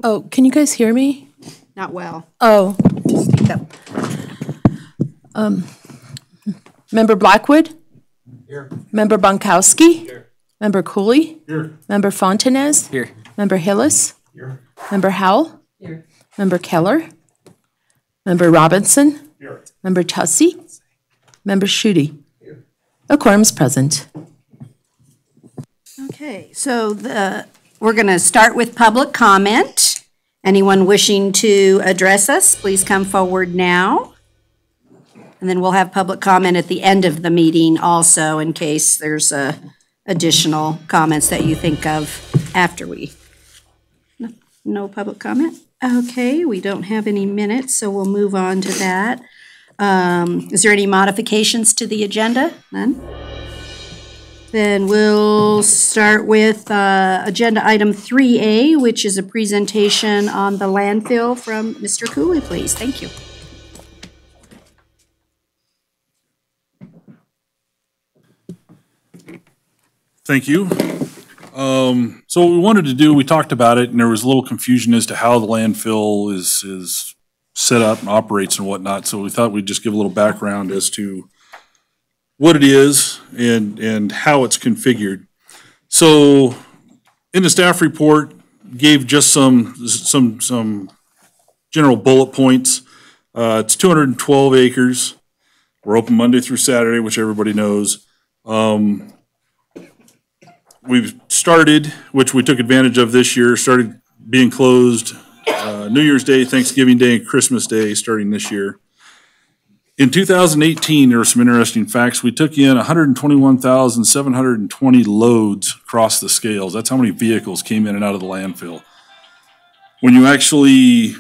Oh, can you guys hear me? Not well. Oh. Speak up. Member Blackwood? Here. Member Bonkowski? Here. Member Cooley? Here. Member Fontanez? Here. Member Hillis? Here. Member Howell? Here. Member Keller? Member Robinson? Here. Member Tussey? Member Schutte? Here. A quorum's present. Okay, so we're going to start with public comment. Anyone wishing to address us, please come forward now. And then we'll have public comment at the end of the meeting also in case there's additional comments that you think of after we. No public comment? Okay, we don't have any minutes, so we'll move on to that. Is there any modifications to the agenda? None? Then we'll start with agenda item 3A, which is a presentation on the landfill from Mr. Cooley, please. Thank you. Thank you. So what we wanted to do, we talked about it, and there was a little confusion as to how the landfill is set up and operates and whatnot. So we thought we'd just give a little background as to what it is and how it's configured. So in the staff report, gave just some general bullet points. It's 212 acres. We're open Monday through Saturday, which everybody knows. We've started, which we took advantage of this year, started being closed New Year's Day, Thanksgiving Day, and Christmas Day starting this year. In 2018, there were some interesting facts. We took in 121,720 loads across the scales. That's how many vehicles came in and out of the landfill. When you actually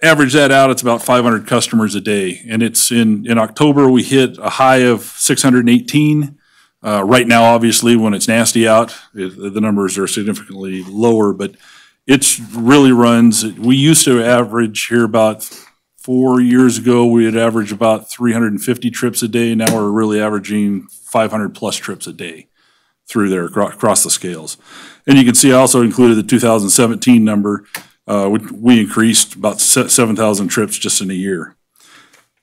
average that out, it's about 500 customers a day. And it's in October, we hit a high of 618. Right now, obviously, when it's nasty out, the numbers are significantly lower, but it really runs. We used to average here about 4 years ago, we had averaged about 350 trips a day. Now we're really averaging 500 plus trips a day through there across the scales. And you can see I also included the 2017 number. We increased about 7,000 trips just in a year.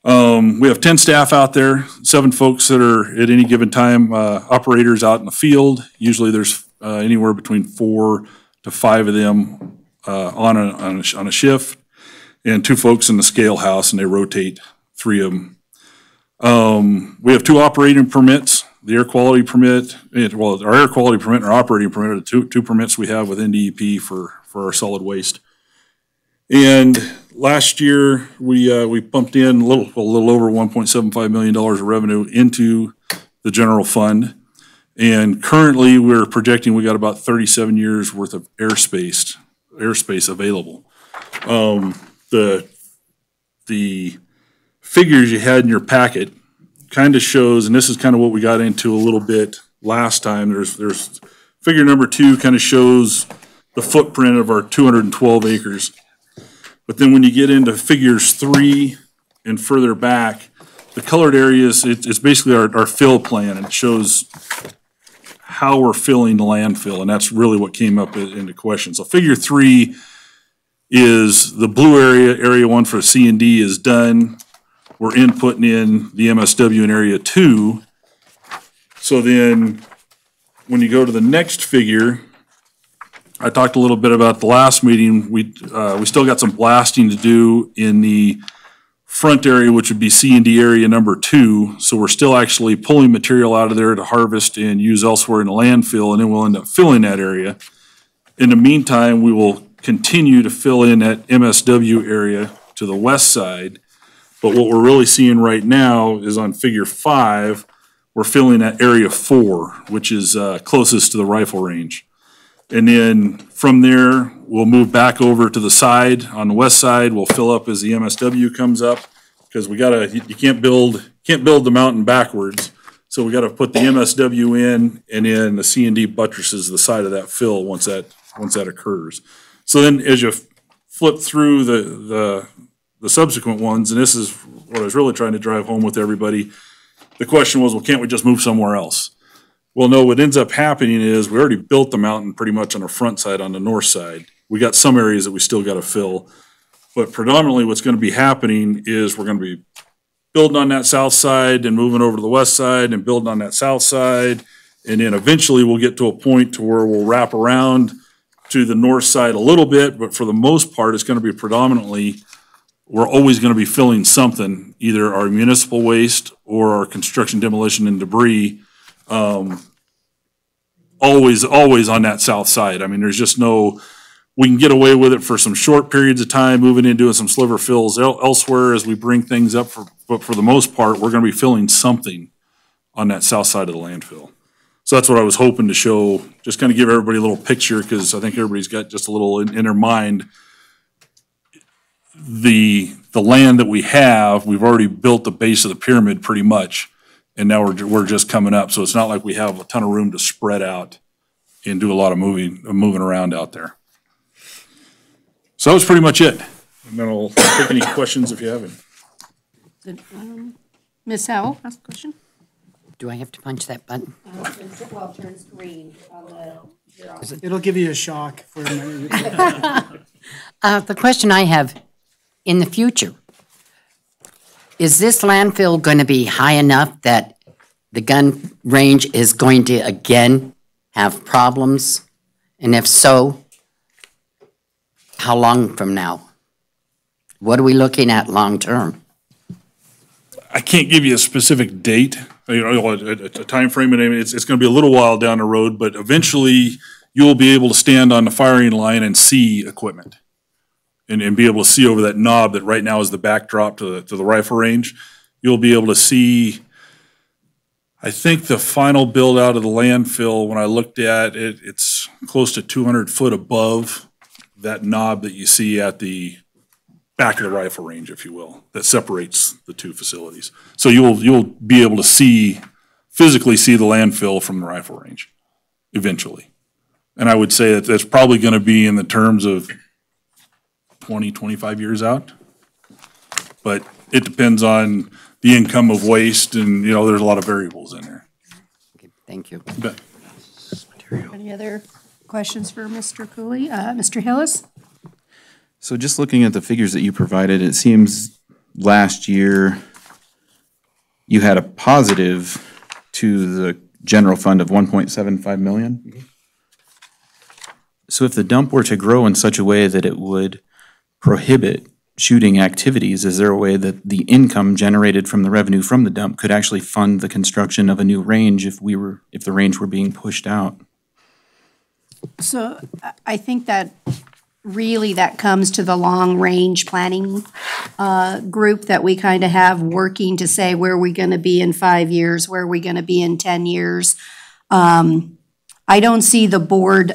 We have 10 staff out there, 7 folks that are at any given time operators out in the field. Usually there's anywhere between 4 to 5 of them on a shift, and 2 folks in the scale house, and they rotate 3 of them. We have 2 operating permits, the air quality permit, our air quality permit and our operating permit are the two permits we have with NDEP for our solid waste. And last year, we pumped in a little over $1.75 million of revenue into the general fund. And currently, we're projecting we got about 37 years worth of airspace available. The figures you had in your packet kind of shows, and this is kind of what we got into a little bit last time. There's figure number 2 kind of shows the footprint of our 212 acres. But then when you get into figures 3 and further back, the colored areas, it's basically our fill plan, and it shows how we're filling the landfill, and that's really what came up into question. So figure 3 is the blue area 1 for C&D is done. We're inputting in the MSW in area 2. So then when you go to the next figure, I talked a little bit about the last meeting. We still got some blasting to do in the front area, which would be C&D area number 2. So we're still actually pulling material out of there to harvest and use elsewhere in the landfill, and then we'll end up filling that area. In the meantime, we will continue to fill in that MSW area to the west side. But what we're really seeing right now is on figure 5, we're filling that area 4, which is closest to the rifle range. And then from there, we'll move back over to the side. On the west side, we'll fill up as the MSW comes up, because you can't build the mountain backwards. So we gotta put the MSW in, and then the C&D buttresses the side of that fill once that occurs. So then as you flip through the subsequent ones, and this is what I was really trying to drive home with everybody, the question was, well, can't we just move somewhere else? Well, no, what ends up happening is we already built the mountain pretty much on the front side, on the north side. we got some areas that we still got to fill. But predominantly what's going to be happening is we're going to be building on that south side and moving over to the west side and building on that south side. And then eventually we'll get to a point to where we'll wrap around to the north side a little bit, but for the most part, it's going to be predominantly, we're always going to be filling something, either our municipal waste or our construction, demolition, and debris, always on that south side. I mean, there's just no, we can get away with it for some short periods of time, moving in, doing some sliver fills elsewhere as we bring things up, but for the most part, we're going to be filling something on that south side of the landfill. So that's what I was hoping to show, just kind of give everybody a little picture, because I think everybody's got just a little in their mind. The land that we have, we've already built the base of the pyramid pretty much, and now we're just coming up. So it's not like we have a ton of room to spread out and do a lot of moving around out there. So that was pretty much it. And then I'll take any questions if you have any. Ms. Howell, ask a question. Do I have to punch that button? Well, it turns green on the. It'll give you a shock for a minute. The question I have, in the future, is this landfill going to be high enough that the gun range is going to again have problems? And if so, how long from now? What are we looking at long term? I can't give you a specific date, a time frame, and it's going to be a little while down the road, but eventually you'll be able to stand on the firing line and see equipment and be able to see over that knob that right now is the backdrop to the rifle range. You'll be able to see, I think the final build out of the landfill, when I looked at it, it's close to 200 foot above that knob that you see at the back of the rifle range, if you will, that separates the two facilities. So you'll be able to physically see the landfill from the rifle range eventually. And I would say that that's probably going to be in the terms of 20, 25 years out. But it depends on the income of waste, and there's a lot of variables in there. Okay, thank you. But Any other questions for Mr. Cooley? Mr. Hillis? So just looking at the figures that you provided, it seems last year you had a positive to the general fund of 1.75 million. Mm-hmm. So if the dump were to grow in such a way that it would prohibit shooting activities, is there a way that the income generated from the revenue from the dump could actually fund the construction of a new range if the range were being pushed out? So I think that really that comes to the long-range planning group that we kind of have working to say where are we going to be in 5 years, where are we going to be in 10 years. I don't see the board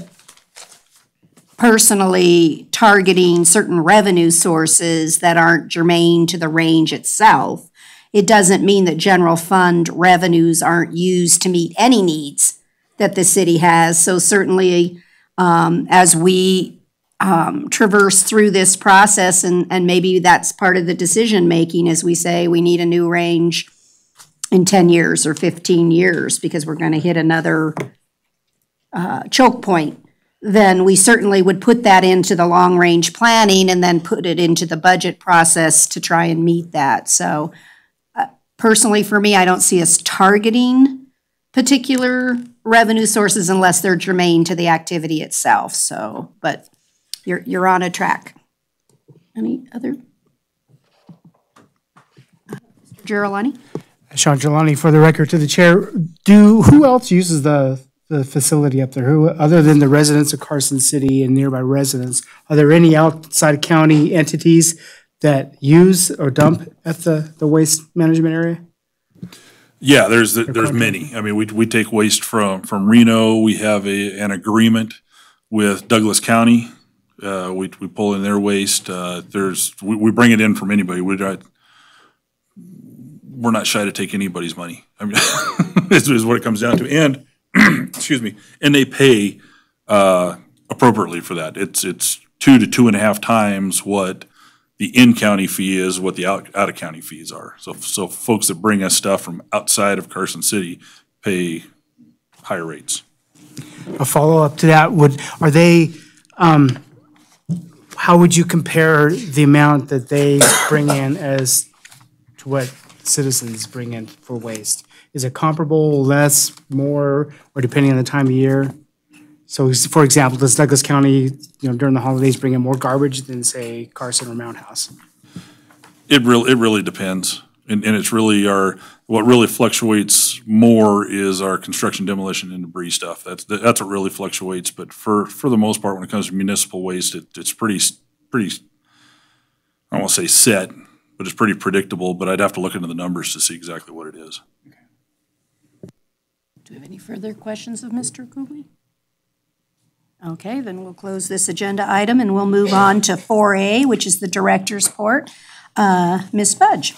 personally targeting certain revenue sources that aren't germane to the range itself. It doesn't mean that general fund revenues aren't used to meet any needs that the city has. So certainly as we traverse through this process, and maybe that's part of the decision making as we say we need a new range in 10 years or 15 years because we're going to hit another choke point, then we certainly would put that into the long range planning and then put it into the budget process to try and meet that. So personally for me, I don't see us targeting particular revenue sources unless they're germane to the activity itself. So, but you're on a track. Any other? Mr. Girolani? Sean Gelani, for the record, to the chair. Who else uses the facility up there? Who, other than the residents of Carson City and nearby residents, are there any outside county entities that use or dump at the waste management area? Yeah, there's many. I mean, we take waste from Reno. We have an agreement with Douglas County. We pull in their waste. We bring it in from anybody. We're not shy to take anybody's money. I mean, is what it comes down to. And excuse me, and they pay appropriately for that. It's 2 to 2.5 times what the in-county fee is, what the out-of-county fees are. So folks that bring us stuff from outside of Carson City pay higher rates. A follow-up to that are they how would you compare the amount that they bring in as to what citizens bring in for waste? Is it comparable, less, more, or depending on the time of year? So, for example, does Douglas County, during the holidays, bring in more garbage than, say, Carson or Mount House? It really depends. And it's really what really fluctuates more is our construction, demolition, and debris stuff. That's what really fluctuates. But for the most part, when it comes to municipal waste, it's pretty, I don't want to say set, but it's pretty predictable. But I'd have to look into the numbers to see exactly what it is. Do we have any further questions of Mr. Cooley? Okay, then we'll close this agenda item and we'll move on to 4A, which is the director's report. Ms. Budge.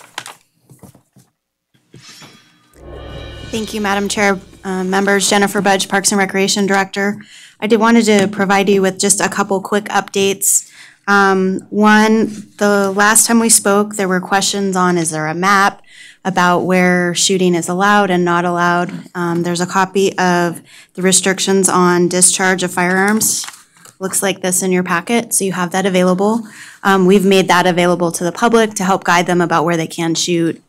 Thank you, Madam Chair. Members, Jennifer Budge, Parks and Recreation Director. I wanted to provide you with just a couple quick updates. One, the last time we spoke, there were questions on, is there a map about where shooting is allowed and not allowed? There's a copy of the restrictions on discharge of firearms. Looks like this in your packet, so you have that available. We've made that available to the public to help guide them about where they can shoot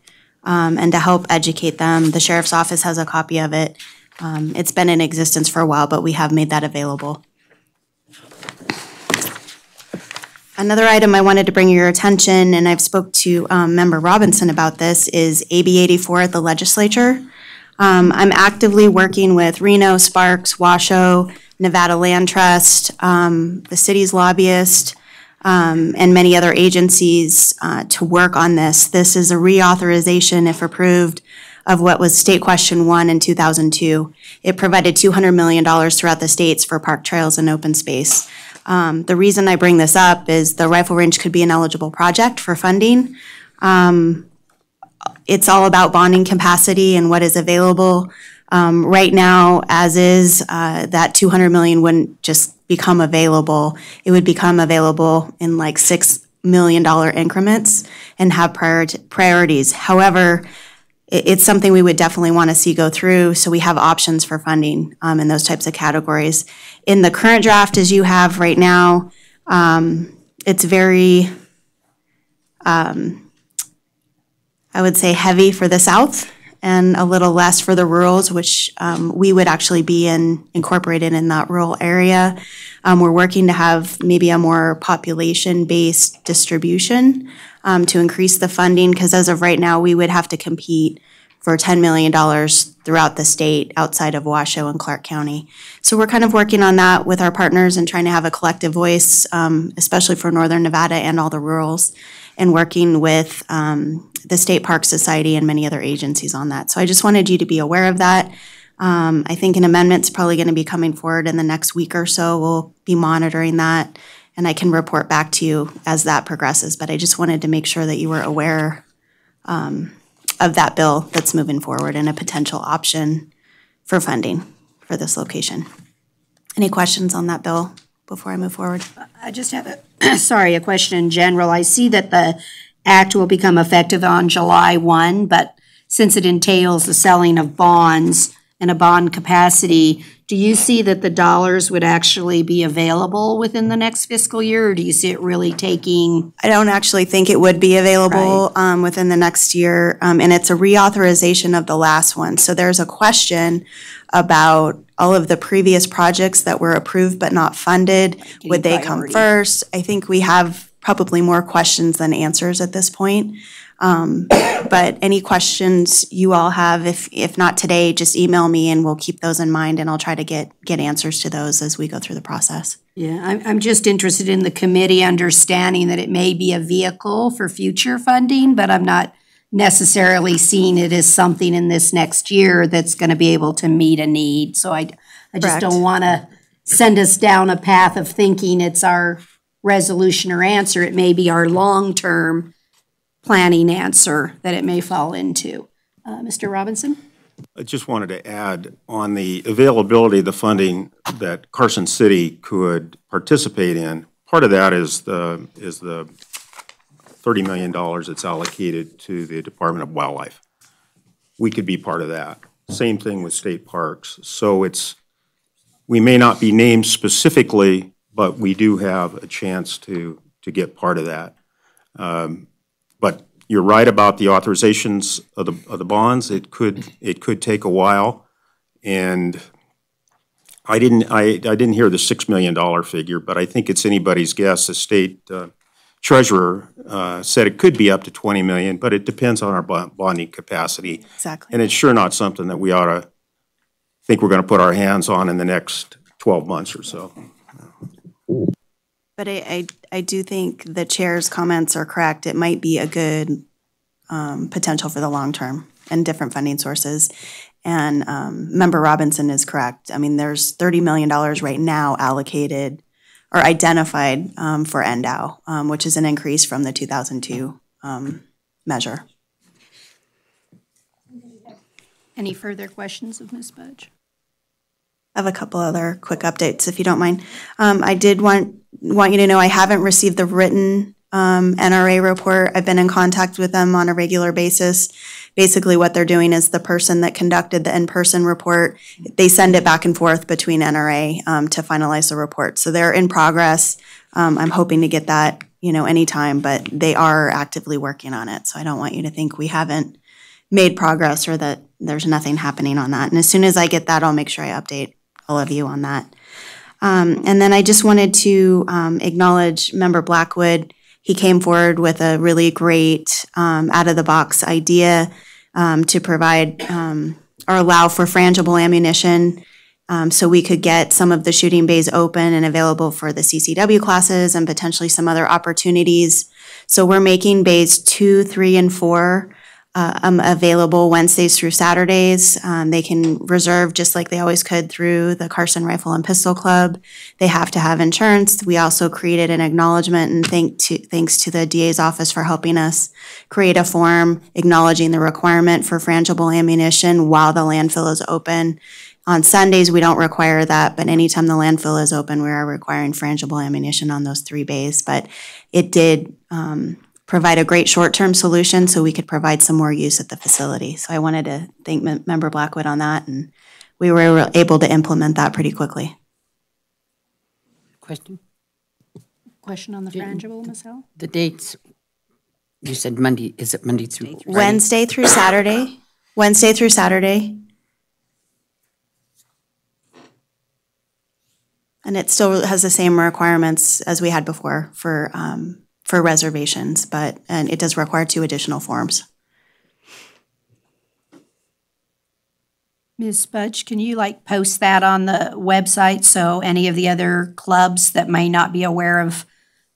and to help educate them. The Sheriff's Office has a copy of it. It's been in existence for a while, but we have made that available. Another item I wanted to bring your attention, and I've spoke to Member Robinson about this, is AB 84 at the legislature. I'm actively working with Reno, Sparks, Washoe, Nevada Land Trust, the city's lobbyist, and many other agencies to work on this. This is a reauthorization, if approved, of what was State Question 1 in 2002. It provided $200 million throughout the states for park trails and open space. The reason I bring this up is the rifle range could be an eligible project for funding. It's all about bonding capacity and what is available. Right now, as is, that $200 million wouldn't just become available. It would become available in like $6 million increments and have priorities. However, it's something we would definitely want to see go through, so we have options for funding in those types of categories. In the current draft, as you have right now, it's very, I would say, heavy for the South and a little less for the rurals, which we would actually be incorporated in that rural area. We're working to have maybe a more population-based distribution to increase the funding, because as of right now, we would have to compete for $10 million throughout the state outside of Washoe and Clark County. So we're kind of working on that with our partners and trying to have a collective voice, especially for Northern Nevada and all the rurals, and working with the State Park Society and many other agencies on that. So I just wanted you to be aware of that. I think an amendment's probably going to be coming forward in the next week or so. We'll be monitoring that, and I can report back to you as that progresses. But I just wanted to make sure that you were aware of that bill that's moving forward and a potential option for funding for this location. Any questions on that bill before I move forward? I just have a question in general. I see that the act will become effective on July 1, but since it entails the selling of bonds and a bond capacity, do you see that the dollars would actually be available within the next fiscal year, or do you see it really taking? I don't actually think it would be available within the next year, and it's a reauthorization of the last one. So there's a question about all of the previous projects that were approved but not funded. Would they come first? I think we have probably more questions than answers at this point. But any questions you all have, if not today, just email me and we'll keep those in mind, and I'll try to get answers to those as we go through the process. Yeah, I'm just interested in the committee understanding that it may be a vehicle for future funding, but I'm not necessarily seeing it as something in this next year that's going to be able to meet a need. So I just don't want to send us down a path of thinking it's our resolution or answer. It may be our long-term planning answer that it may fall into. Mr. Robinson? I just wanted to add on the availability of the funding that Carson City could participate in. Part of that is the $30 million that's allocated to the Department of Wildlife. We could be part of that. Same thing with state parks. So we may not be named specifically but we do have a chance to get part of that. But you're right about the authorizations of the bonds. It could take a while, and I didn't hear the $6 million figure, but I think it's anybody's guess. The state treasurer said it could be up to 20 million, but it depends on our bonding capacity. Exactly. And it's sure not something that we ought to think we're going to put our hands on in the next 12 months or so. But I do think the chair's comments are correct. It might be a good potential for the long term and different funding sources. And Member Robinson is correct. I mean, there's $30 million right now allocated or identified for NDOW, which is an increase from the 2002 measure. Any further questions of Ms. Budge? I have a couple other quick updates, if you don't mind. I did want you to know I haven't received the written NRA report. I've been in contact with them on a regular basis. Basically, what they're doing is the person that conducted the in-person report, they send it back and forth between NRA to finalize the report. So they're in progress. I'm hoping to get that, anytime, but they are actively working on it. So I don't want you to think we haven't made progress or that there's nothing happening on that. And as soon as I get that, I'll make sure I update all of you on that. And then I just wanted to acknowledge Member Blackwood. He came forward with a really great out-of-the-box idea to provide or allow for frangible ammunition so we could get some of the shooting bays open and available for the CCW classes and potentially some other opportunities. So we're making bays 2, 3, and 4 available Wednesdays through Saturdays. They can reserve just like they always could through the Carson Rifle and Pistol Club. They have to have insurance. We also created an acknowledgement and thanks to the DA's office for helping us create a form acknowledging the requirement for frangible ammunition while the landfill is open. On Sundays, we don't require that, but anytime the landfill is open, we are requiring frangible ammunition on those 3 bays. But it did provide a great short-term solution so we could provide some more use at the facility. So I wanted to thank Member Blackwood on that, and we were able to implement that pretty quickly. Question? Question on the frangible, Ms. Hill? The dates, you said Monday, is it Monday through Friday? Wednesday through Saturday. Wednesday through Saturday. And it still has the same requirements as we had before for reservations, and it does require 2 additional forms. Ms. Budge, can you post that on the website so any of the other clubs that may not be aware of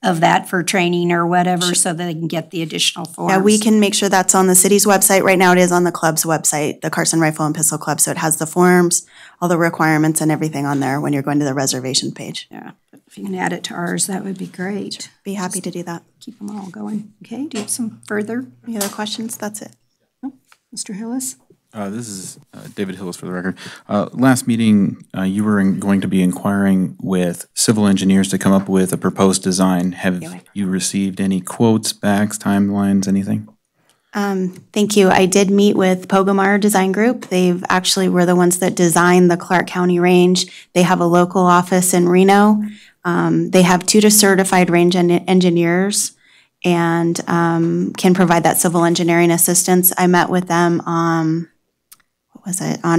that for training or whatever, so that they can get the additional forms? Yeah, we can make sure that's on the city's website. Right now it is on the club's website, the Carson Rifle and Pistol Club, so it has the forms, all the requirements and everything on there when you're going to the reservation page. Yeah, if you can add it to ours, that would be great. Be happy to do that. Keep them all going. Okay, do you have some further? Any other questions? That's it. No? Mr. Hillis? This is David Hillis for the record. Last meeting, you were going to be inquiring with civil engineers to come up with a proposed design. Have you received any quotes, backs, timelines, anything? Thank you. I did meet with Pogomar Design Group. They've actually were the ones that designed the Clark County range. They have a local office in Reno. They have 2 certified range engineers and can provide that civil engineering assistance. I met with them on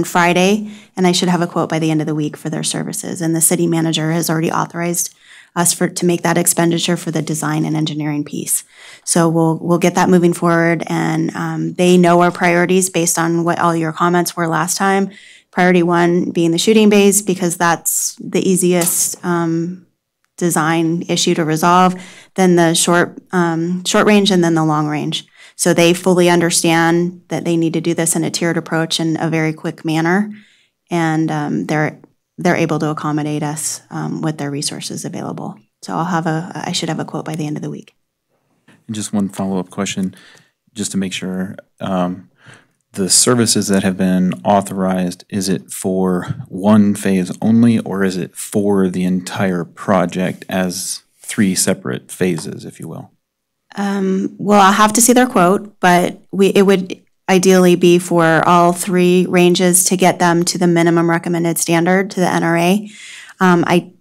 Friday, and I should have a quote by the end of the week for their services. And the city manager has already authorized us to make that expenditure for the design and engineering piece. So we'll get that moving forward, and they know our priorities based on what all your comments were last time. Priority 1 being the shooting bays, because that's the easiest design issue to resolve, then the short range, and then the long range. So they fully understand that they need to do this in a tiered approach in a very quick manner, and they're able to accommodate us with their resources available. So I should have a quote by the end of the week. And just one follow-up question, just to make sure. The services that have been authorized, is it for one phase only, or is it for the entire project as 3 separate phases, if you will? Well, I'll have to see their quote, but it would ideally be for all 3 ranges to get them to the minimum recommended standard to the NRA.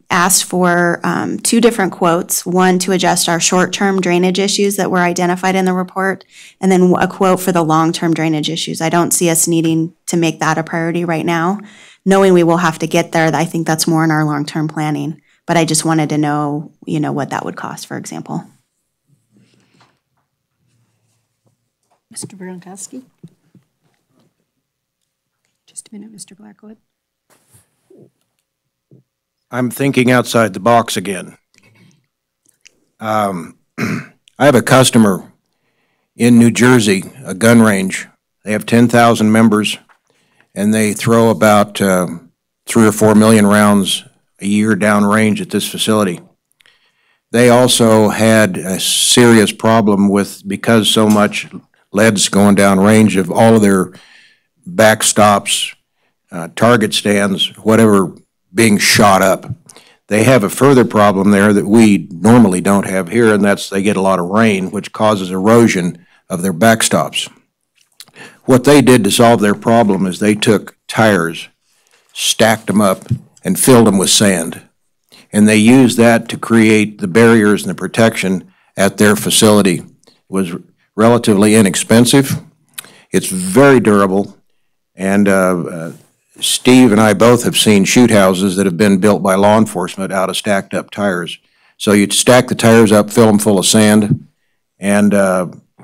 asked for 2 different quotes, one to adjust our short-term drainage issues that were identified in the report, and then a quote for the long-term drainage issues. I don't see us needing to make that a priority right now. Knowing we will have to get there, I think that's more in our long-term planning. But I just wanted to know, what that would cost, for example. Mr. Bronkowski? Just a minute, Mr. Blackwood. I'm thinking outside the box again. I have a customer in New Jersey, a gun range. They have 10,000 members, and they throw about 3 or 4 million rounds a year downrange at this facility. They also had a serious problem because so much lead's going downrange of all of their backstops, target stands, whatever, being shot up. They have a further problem there that we normally don't have here, and that's they get a lot of rain, which causes erosion of their backstops. What they did to solve their problem is they took tires, stacked them up, and filled them with sand. And they used that to create the barriers and the protection at their facility. It was relatively inexpensive. It's very durable. And Steve and I both have seen shoot houses that have been built by law enforcement out of stacked up tires. So you stack the tires up, fill them full of sand, and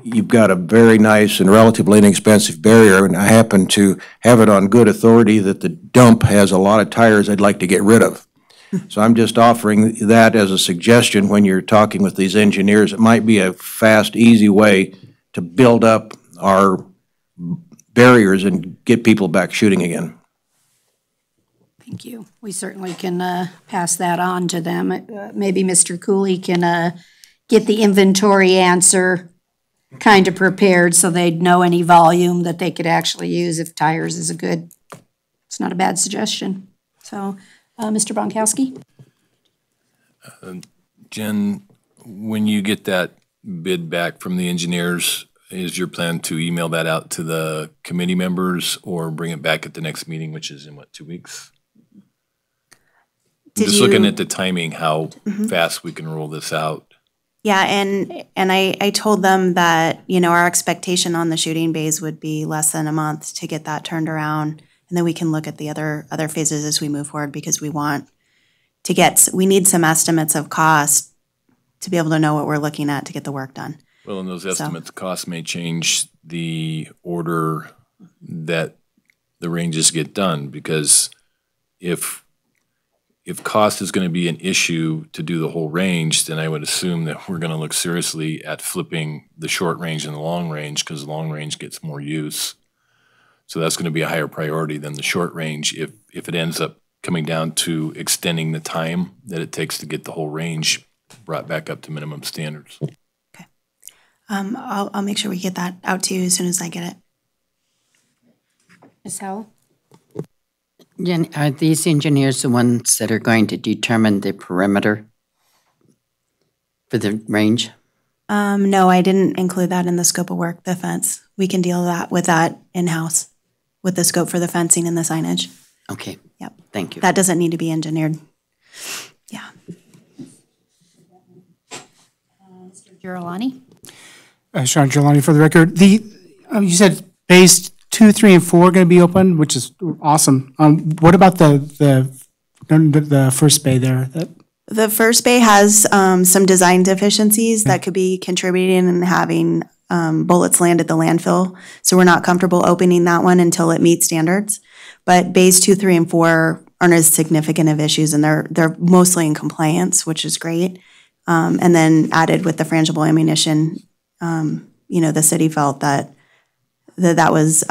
you've got a very nice and relatively inexpensive barrier. And I happen to have it on good authority that the dump has a lot of tires I'd like to get rid of. So I'm just offering that as a suggestion when you're talking with these engineers. It might be a fast, easy way to build up our barriers and get people back shooting again. Thank you. We certainly can pass that on to them. Maybe Mr. Cooley can get the inventory answer kind of prepared so they'd know any volume that they could actually use if tires is it's not a bad suggestion. So, Mr. Bonkowski? Jen, when you get that bid back from the engineers, is your plan to email that out to the committee members or bring it back at the next meeting, which is in 2 weeks? I'm just looking at the timing, how fast we can roll this out. Yeah, and I told them that, our expectation on the shooting bays would be less than a month to get that turned around. And then we can look at the other phases as we move forward, because we need some estimates of cost to be able to know what we're looking at to get the work done. Well, and those estimates of cost may change the order that the ranges get done, because if cost is going to be an issue to do the whole range, then I would assume that we're going to look seriously at flipping the short range and the long range, because the long range gets more use. So that's going to be a higher priority than the short range if it ends up coming down to extending the time that it takes to get the whole range brought back up to minimum standards. Okay. I'll make sure we get that out to you as soon as I get it. Ms. Howell? Jen, are these engineers the ones that are going to determine the perimeter for the range? No, I didn't include that in the scope of work, the fence. We can deal with that in-house, with the scope for the fencing and the signage. Okay. Yep. Thank you. That doesn't need to be engineered. Yeah. Mr. Girolani? Sean Gerlani for the record. You said bays 2, 3, and 4 are going to be open, which is awesome. What about the first bay there? The first bay has some design deficiencies that could be contributing and having bullets land at the landfill. So we're not comfortable opening that one until it meets standards. But bays 2, 3, and 4 aren't as significant of issues, and they're mostly in compliance, which is great. And then added with the frangible ammunition, the city felt that was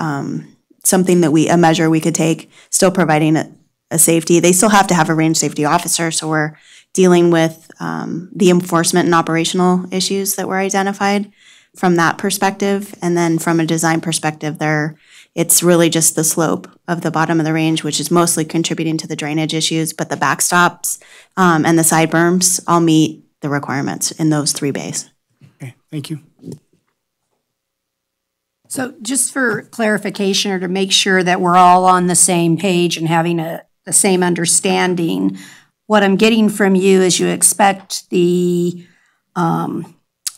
something that a measure we could take, still providing a safety. They still have to have a range safety officer, so we're dealing with the enforcement and operational issues that were identified from that perspective. And then from a design perspective, it's really just the slope of the bottom of the range, which is mostly contributing to the drainage issues, but the backstops and the side berms all meet the requirements in those 3 bays. Okay, thank you. So just for clarification, or to make sure that we're all on the same page and having the same understanding, what I'm getting from you is you expect the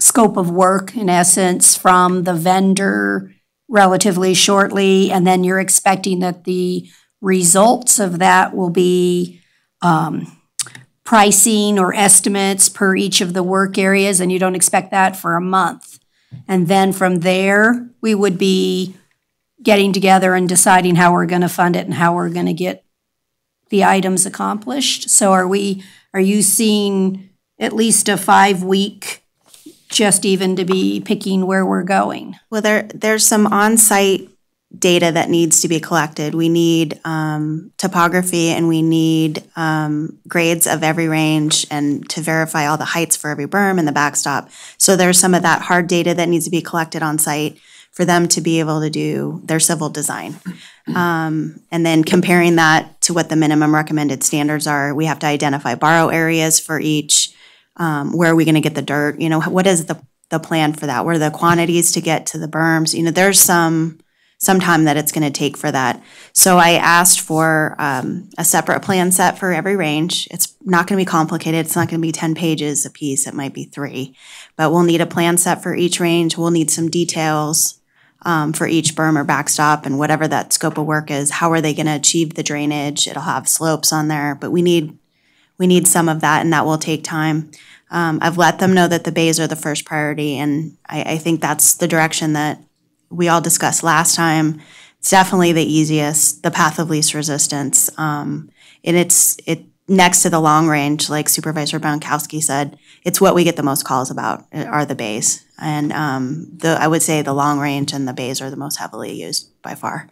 scope of work, in essence, from the vendor relatively shortly, and then you're expecting that the results of that will be pricing or estimates per each of the work areas, and you don't expect that for a month. And then from there, we would be getting together and deciding how we're going to fund it and how we're going to get the items accomplished. So are you seeing at least a 5-week, just even to be picking where we're going? Well, there's some on-site data that needs to be collected. We need topography, and we need grades of every range, and to verify all the heights for every berm and the backstop. So there's some of that hard data that needs to be collected on site for them to be able to do their civil design. And then comparing that to what the minimum recommended standards are, we have to identify borrow areas for each. Where are we going to get the dirt? You know, what is the plan for that? What are the quantities to get to the berms? You know, there's some time that it's going to take for that. So I asked for a separate plan set for every range. It's not going to be complicated. It's not going to be 10 pages a piece. It might be 3. But we'll need a plan set for each range. We'll need some details for each berm or backstop, and whatever that scope of work is. How are they going to achieve the drainage? It'll have slopes on there, but we need some of that, and that will take time. I've let them know that the bays are the first priority, and I think that's the direction that we all discussed last time. It's definitely the easiest, the path of least resistance. And it's next to the long range, like Supervisor Bonkowski said, it's what we get the most calls about are the bays. And I would say the long range and the bays are the most heavily used by far.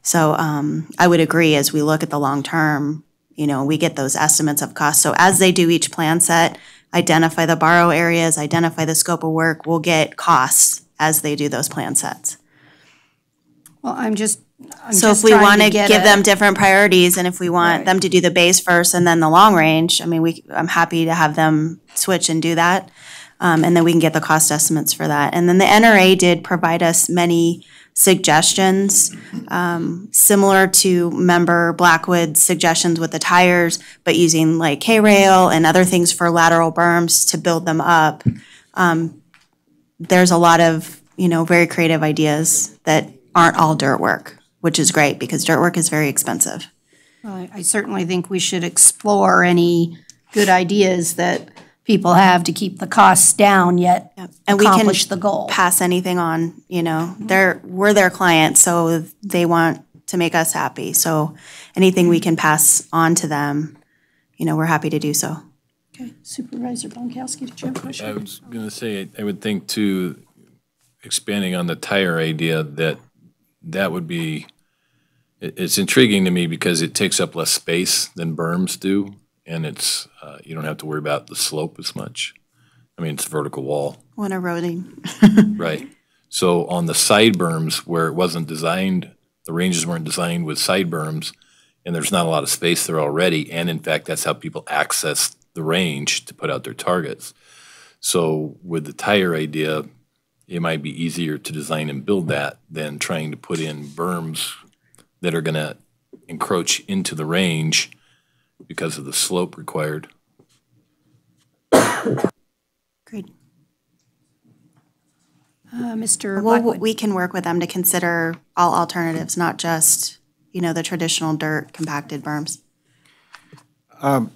So I would agree, as we look at the long term, you know, we get those estimates of cost. So as they do each plan set, identify the borrow areas, identify the scope of work, we'll get costs as they do those plan sets. Well, I'm just So if we trying want to get give them different priorities, and if we want them to do the base first and then the long range, I mean, I'm happy to have them switch and do that. And then we can get the cost estimates for that. And then the NRA did provide us many suggestions, similar to member Blackwood's suggestions with the tires, but using like K-rail and other things for lateral berms to build them up. There's a lot of, you know, very creative ideas that aren't all dirt work, which is great because dirt work is very expensive. Well, I certainly think we should explore any good ideas that people have to keep the costs down yet And accomplish we the can goal. pass anything on, you know, we're their clients, so they want to make us happy. So anything we can pass on to them, you know, we're happy to do so. Okay, Supervisor Bonkowski, did you have a question? I was going to say, I would think too, expanding on the tire idea, that would be, it's intriguing to me because it takes up less space than berms do, and it's, you don't have to worry about the slope as much. I mean, it's a vertical wall. When eroding. Right. So on the side berms where it wasn't designed, the ranges weren't designed with side berms, and there's not a lot of space there already, and in fact, that's how people access the range to put out their targets. So with the tire idea, it might be easier to design and build that than trying to put in berms that are going to encroach into the range because of the slope required. Great. Mr. Well, Blackwood. we can work with them to consider all alternatives, not just, you know, the traditional dirt compacted berms. Would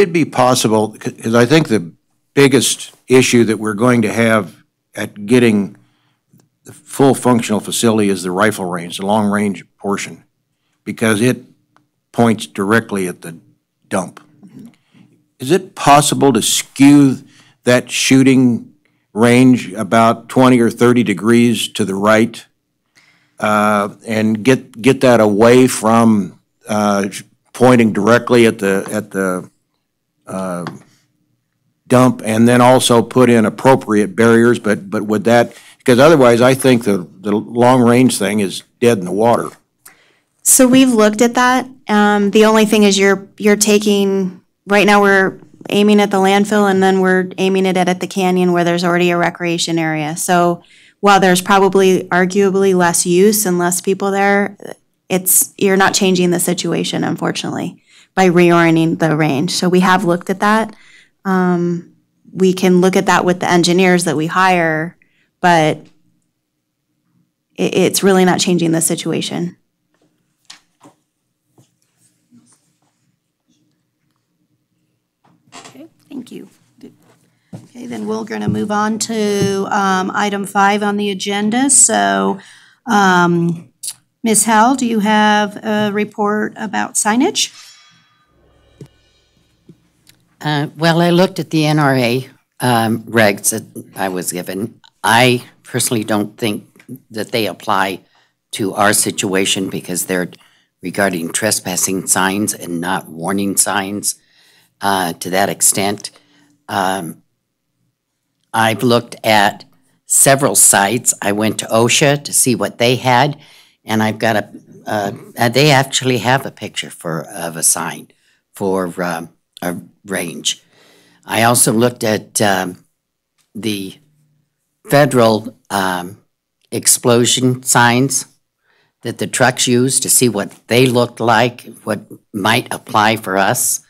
it be possible, because I think the biggest issue that we're going to have at getting the full functional facility is the rifle range, the long range portion, because it points directly at the dump. Is it possible to skew that shooting range about 20 or 30 degrees to the right and get that away from pointing directly at the dump, and then also put in appropriate barriers, but would that, because otherwise I think the long range thing is dead in the water. So we've looked at that. The only thing is you're taking, right now we're aiming at the landfill, and then we're aiming it at the canyon where there's already a recreation area. So while there's probably arguably less use and less people there, you're not changing the situation, unfortunately. by reorienting the range. So we have looked at that. We can look at that with the engineers that we hire, but it's really not changing the situation. Okay, thank you. Okay, then we're going to move on to item 5 on the agenda. So, Ms. Howell, do you have a report about signage? Well, I looked at the NRA regs that I was given. I personally don't think that they apply to our situation because they're regarding trespassing signs and not warning signs to that extent. I've looked at several sites. I went to OSHA to see what they had, and I've got they actually have a picture of a sign for a range. I also looked at the federal explosion signs that the trucks use to see what they looked like, what might apply for us.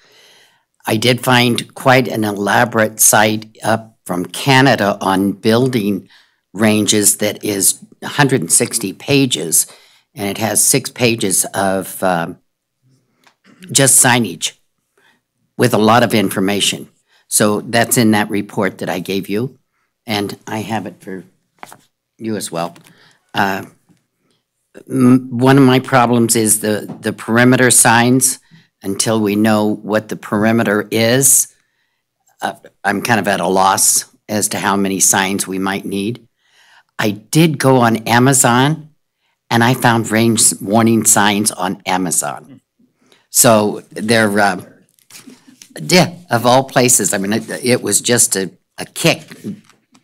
I did find quite an elaborate site up from Canada on building ranges that is 160 pages, and it has 6 pages of just signage with a lot of information. So that's in that report that I gave you, and I have it for you as well. One of my problems is the perimeter signs. Until we know what the perimeter is, I'm kind of at a loss as to how many signs we might need. I did go on Amazon, and I found range warning signs on Amazon. So they're, yeah, of all places, I mean, it was just a kick.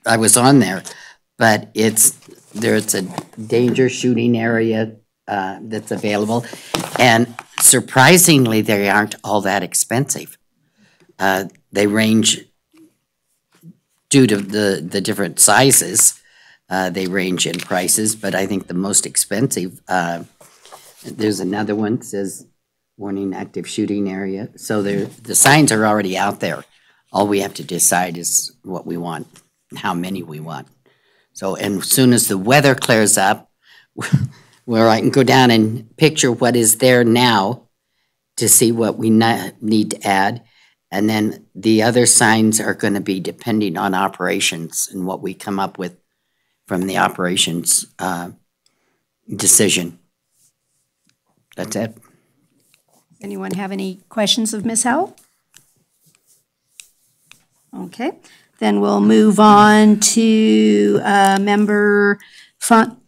I was on there, but there's a danger shooting area that's available, and surprisingly, they aren't all that expensive. They range, due to the different sizes, they range in prices, but I think the most expensive, there's another one that says warning active shooting area. So the signs are already out there. All we have to decide is what we want, and how many we want. So, and as soon as the weather clears up, where I can go down and picture what is there now to see what we need to add. And then the other signs are going to be depending on operations and what we come up with from the operations decision. That's it. Anyone have any questions of Ms. Howell? Okay, then we'll move on to member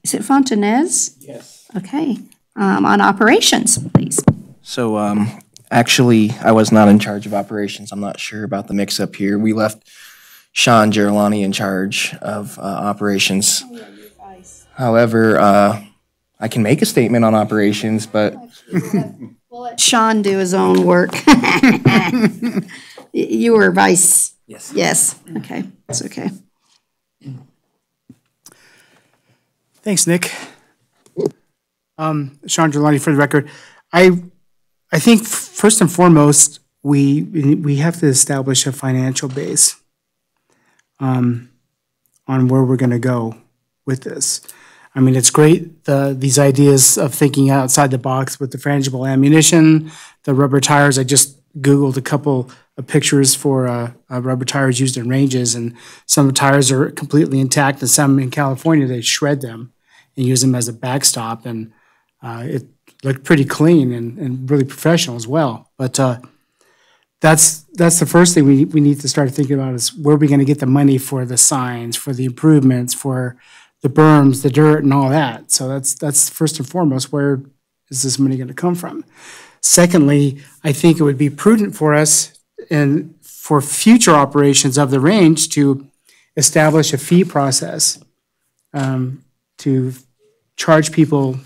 is it Fontanez? Yes. Okay, on operations, please. So actually, I was not in charge of operations. I'm not sure about the mix-up here. We left Sean Gerolani in charge of operations. However, I can make a statement on operations, but We'll let Sean do his own work. You were vice. Yes. Yes, okay, it's okay. Thanks, Nick. Sean Gerolani for the record. I think first and foremost, we have to establish a financial base on where we're going to go with this. I mean, it's great, these ideas of thinking outside the box with the frangible ammunition, the rubber tires. I just Googled a couple of pictures for rubber tires used in ranges, and some tires are completely intact, and some in California, they shred them and use them as a backstop, and it looked pretty clean and really professional as well. But that's the first thing we need to start thinking about is where are we going to get the money for the signs, for the improvements, for the berms, the dirt, and all that. So that's first and foremost, where is this money going to come from? Secondly, I think it would be prudent for us and for future operations of the range to establish a fee process to charge people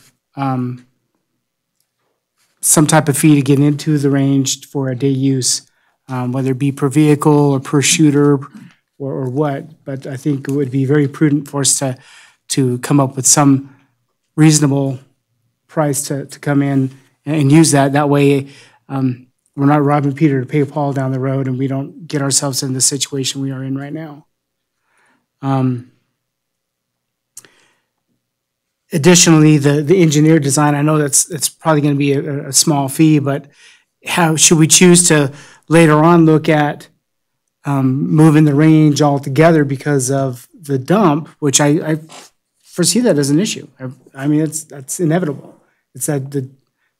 some type of fee to get into the range for a day use, whether it be per vehicle or per shooter or what. But I think it would be very prudent for us to come up with some reasonable price to come in and use that. That way, we're not robbing Peter to pay Paul down the road, and we don't get ourselves in the situation we are in right now. Additionally, the engineer design, I know it's probably going to be a small fee, but how should we choose to later on look at moving the range altogether because of the dump, which I foresee that as an issue. I mean, that's inevitable. It's that the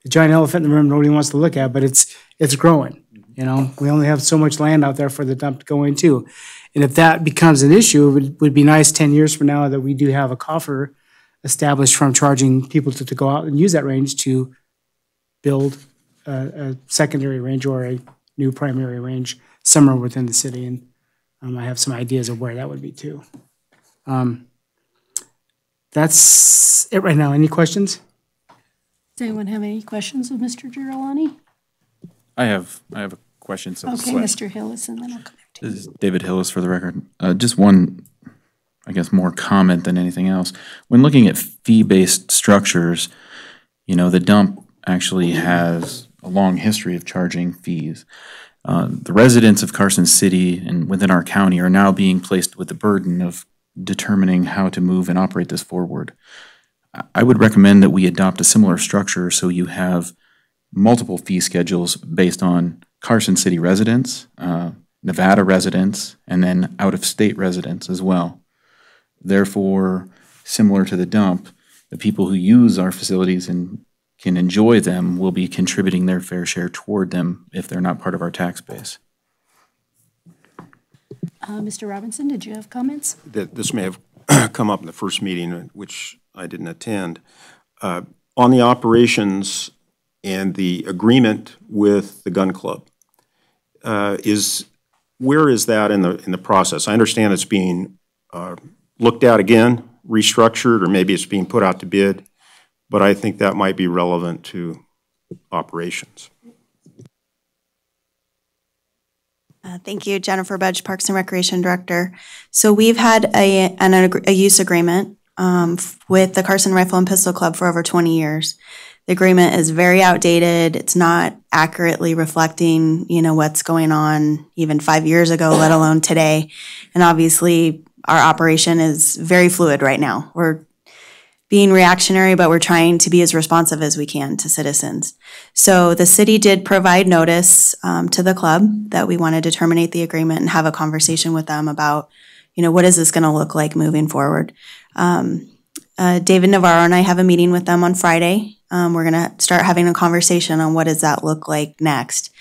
giant elephant in the room nobody wants to look at, but it's growing. You know, we only have so much land out there for the dump to go into. And if that becomes an issue, it would be nice 10 years from now that we do have a coffer established from charging people to go out and use that range to build a secondary range or a new primary range somewhere within the city. And I have some ideas of where that would be too. That's it right now. Any questions? Does anyone have any questions of Mr. Girolani? I have a question. So Okay, Mr. Hillis, and then I'll come back to you. This is David Hillis for the record. Just one, I guess, more comment than anything else. When looking at fee-based structures, you know, the dump actually has a long history of charging fees. The residents of Carson City and within our county are now being placed with the burden of determining how to move and operate this forward. I would recommend that we adopt a similar structure so you have multiple fee schedules based on Carson City residents, Nevada residents, and then out-of-state residents as well. Therefore, similar to the dump, the people who use our facilities and can enjoy them will be contributing their fair share toward them if they're not part of our tax base. Mr. Robinson, did you have comments? This may have come up in the first meeting, which I didn't attend. On the operations and the agreement with the gun club, where is that in the process? I understand it's being looked at again, restructured, or maybe it's being put out to bid, but I think that might be relevant to operations. Thank you, Jennifer Budge, Parks and Recreation Director. So we've had a use agreement with the Carson Rifle and Pistol Club for over 20 years. The agreement is very outdated. It's not accurately reflecting, you know, what's going on even 5 years ago, let alone today. And obviously, our operation is very fluid right now. We're being reactionary, but we're trying to be as responsive as we can to citizens. So the city did provide notice to the club that we wanted to terminate the agreement and have a conversation with them about, you know, what is this going to look like moving forward. David Navarro and I have a meeting with them on Friday. We're going to start having a conversation on what does that look like next.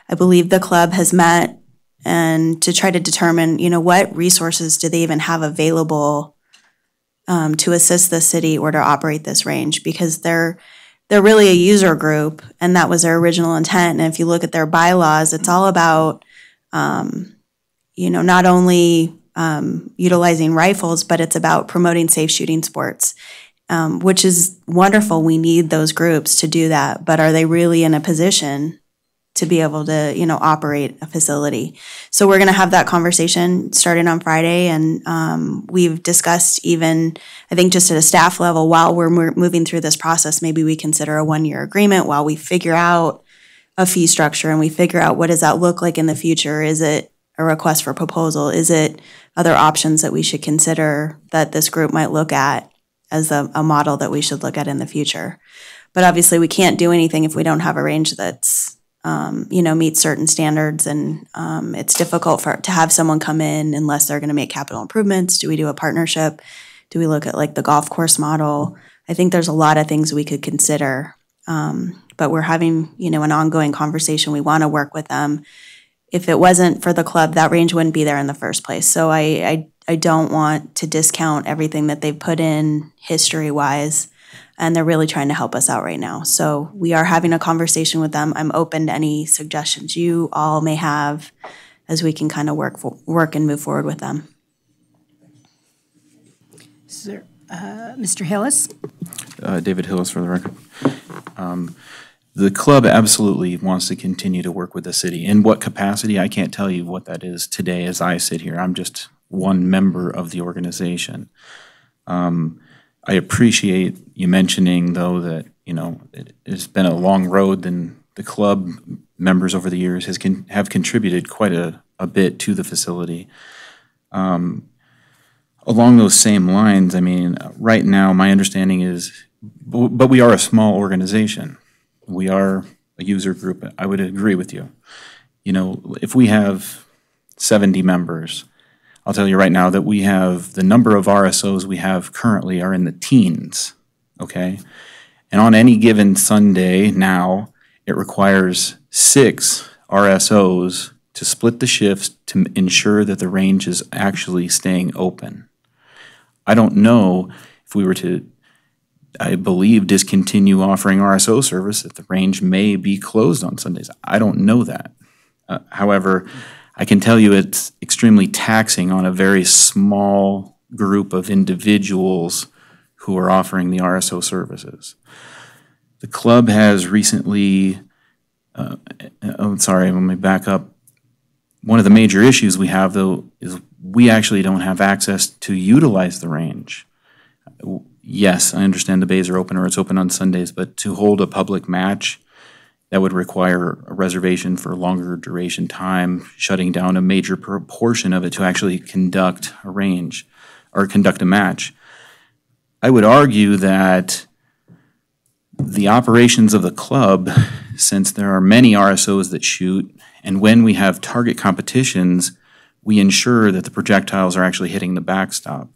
I believe the club has met and to try to determine, you know, what resources do they even have available to assist the city or to operate this range, because they're really a user group, and that was their original intent. And if you look at their bylaws, it's all about, you know, not only utilizing rifles, but it's about promoting safe shooting sports, which is wonderful. We need those groups to do that, but are they really in a position to be able to, you know, operate a facility? So we're going to have that conversation starting on Friday, and we've discussed even, I think just at a staff level, while we're moving through this process, maybe we consider a 1-year agreement while we figure out a fee structure and we figure out what does that look like in the future. Is it a request for proposal? Is it other options that we should consider that this group might look at as a model that we should look at in the future? But obviously we can't do anything if we don't have a range that's you know, meet certain standards, and it's difficult to have someone come in unless they're going to make capital improvements. Do we do a partnership? Do we look at like the golf course model? I think there's a lot of things we could consider, but we're having, you know, an ongoing conversation. We want to work with them. If it wasn't for the club, that range wouldn't be there in the first place. So I don't want to discount everything that they've put in history-wise, and they're really trying to help us out right now. So we are having a conversation with them. I'm open to any suggestions you all may have as we can kind of work and move forward with them. Sir, Mr. Hillis? David Hillis for the record. The club absolutely wants to continue to work with the city. In what capacity, I can't tell you what that is today as I sit here. I'm just one member of the organization. I appreciate you mentioning, though, that, you know, it's been a long road than the club members over the years have contributed quite a bit to the facility. Along those same lines, I mean, right now, my understanding is, but we are a small organization. We are a user group. I would agree with you. You know, if we have 70 members, I'll tell you right now that we have the number of RSOs we have currently are in the teens, okay? And on any given Sunday now, it requires 6 RSOs to split the shifts to ensure that the range is actually staying open. I don't know if we were to, I believe, discontinue offering RSO service, that the range may be closed on Sundays. I don't know that. However, I can tell you it's extremely taxing on a very small group of individuals who are offering the RSO services. The club has recently, let me back up. One of the major issues we have, though, is we actually don't have access to utilize the range. Yes, I understand the bays are open or it's open on Sundays, but to hold a public match, that would require a reservation for longer duration time, shutting down a major proportion of it to actually conduct a range or conduct a match. I would argue that the operations of the club, since there are many RSOs that shoot, and when we have target competitions, we ensure that the projectiles are actually hitting the backstop.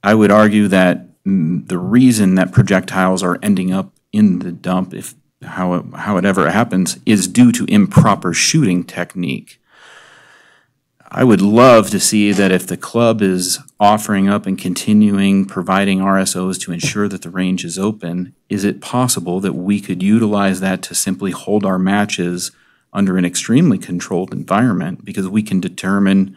I would argue that the reason that projectiles are ending up in the dump, if how it ever happens, is due to improper shooting technique. I would love to see that if the club is offering up and continuing providing RSOs to ensure that the range is open, is it possible that we could utilize that to simply hold our matches under an extremely controlled environment, because we can determine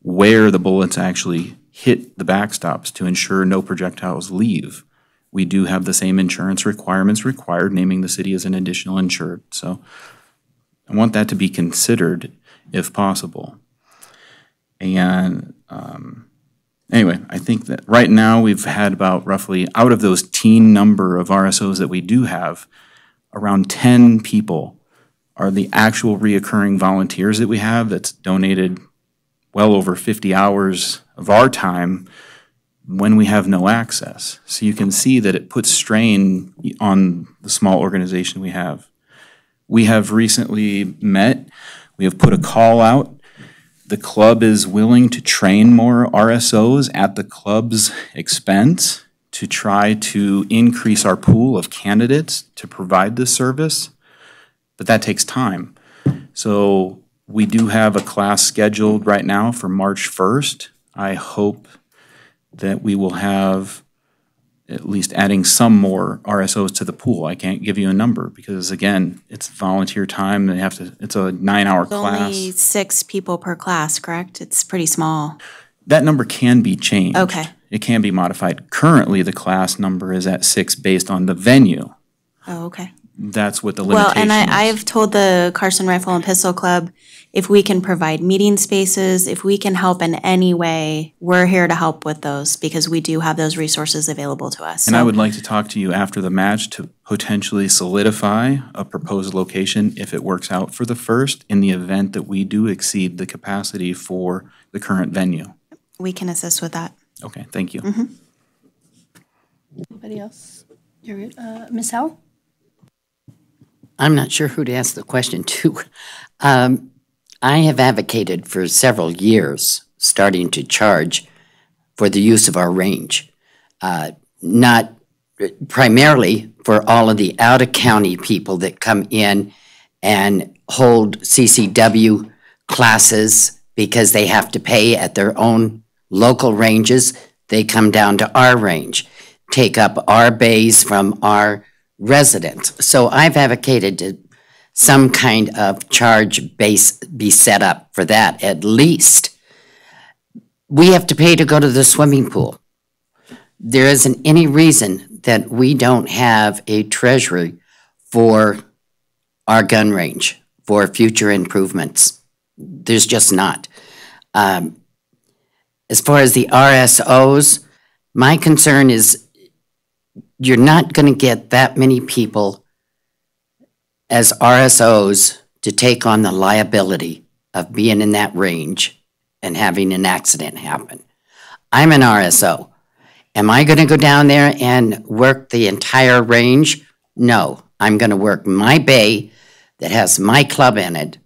where the bullets actually hit the backstops to ensure no projectiles leave. We do have the same insurance requirements required, naming the city as an additional insured. So I want that to be considered if possible. And anyway, I think that right now we've had about roughly, out of those teen number of RSOs that we do have, around 10 people are the actual reoccurring volunteers that we have that's donated well over 50 hours of our time when we have no access. So you can see that it puts strain on the small organization we have. We have recently met, we have put a call out. The club is willing to train more RSOs at the club's expense to try to increase our pool of candidates to provide this service, but that takes time. So we do have a class scheduled right now for March 1st. I hope that we will have at least adding some more RSOs to the pool. I can't give you a number because, again, it's volunteer time. They have to. It's a 9-hour class. Only 6 people per class, correct? It's pretty small. That number can be changed. Okay. It can be modified. Currently, the class number is at 6 based on the venue. Oh, okay. That's what the limitation Well, and is. I've told the Carson Rifle and Pistol Club, if we can provide meeting spaces, if we can help in any way, we're here to help with those because we do have those resources available to us. And So I would like to talk to you after the match to potentially solidify a proposed location if it works out for the first, in the event that we do exceed the capacity for the current venue. we can assist with that. Okay, thank you. Anybody else? You're good. Ms. Howell? I'm not sure who to ask the question to. I have advocated for several years starting to charge for the use of our range, not primarily for all of the out-of-county people that come in and hold CCW classes because they have to pay at their own local ranges. They come down to our range, take up our bays from our residents. So I've advocated to some kind of charge base be set up for that at least. We have to pay to go to the swimming pool. There isn't any reason that we don't have a treasury for our gun range for future improvements. There's just not. As far as the RSOs, my concern is you're not going to get that many people as RSOs to take on the liability of being in that range and having an accident happen. I'm an RSO. Am I going to go down there and work the entire range? No, I'm going to work my bay that has my club in it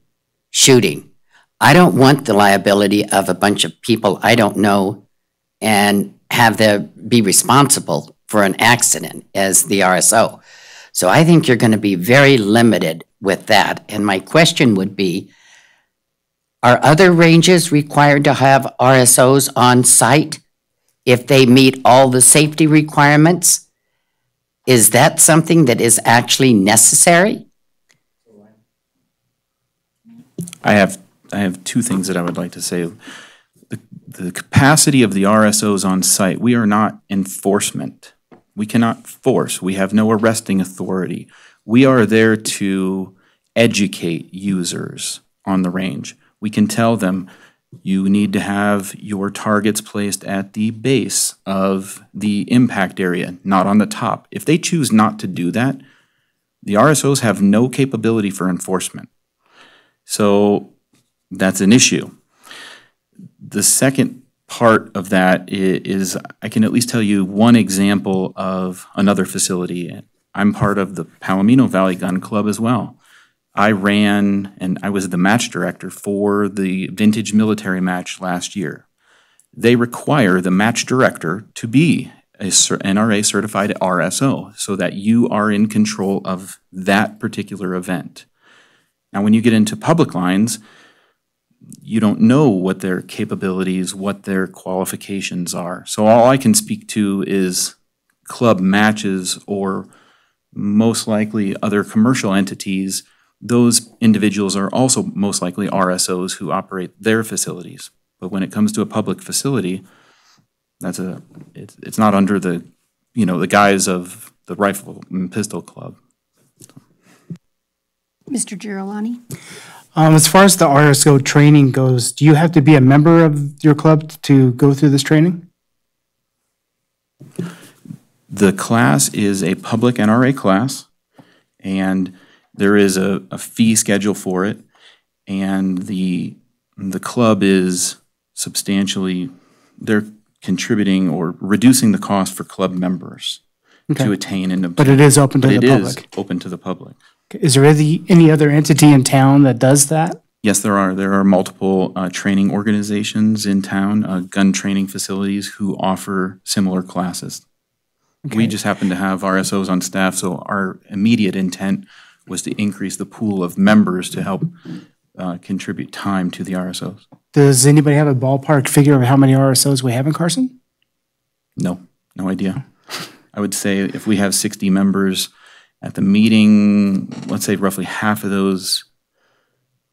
shooting. I don't want the liability of a bunch of people I don't know and have them be responsible for an accident as the RSO. So I think you're going to be very limited with that. And my question would be, are other ranges required to have RSOs on site if they meet all the safety requirements? Is that something that is actually necessary? I have two things that I would like to say. The capacity of the RSOs on site, we are not enforcement. We cannot force. We have no arresting authority. We are there to educate users on the range. We can tell them, you need to have your targets placed at the base of the impact area, not on the top. If they choose not to do that, the RSOs have no capability for enforcement. So that's an issue. The second part of that is I can at least tell you one example of another facility. I'm part of the Palomino Valley Gun Club as well. I ran and I was the match director for the vintage military match last year. They require the match director to be a NRA certified RSO so that you are in control of that particular event. Now, when you get into public lines, you don't know what their capabilities, what their qualifications are. So all I can speak to is club matches or most likely other commercial entities. Those individuals are also most likely RSOs who operate their facilities. But when it comes to a public facility, it's not under the the guise of the Rifle and Pistol Club. Mr. Girolani? As far as the RSO training goes, do you have to be a member of your club to go through this training? The class is a public NRA class, and there is a fee schedule for it, and the club is substantially, they're contributing or reducing the cost for club members to attain and obtain. But it is open to the public? It is open to the public. Is there any other entity in town that does that? Yes, there are. There are multiple training organizations in town, gun training facilities who offer similar classes. Okay. We just happen to have RSOs on staff, so our immediate intent was to increase the pool of members to help contribute time to the RSOs. Does anybody have a ballpark figure of how many RSOs we have in Carson? No, no idea. I would say if we have 60 members at the meeting, let's say roughly half of those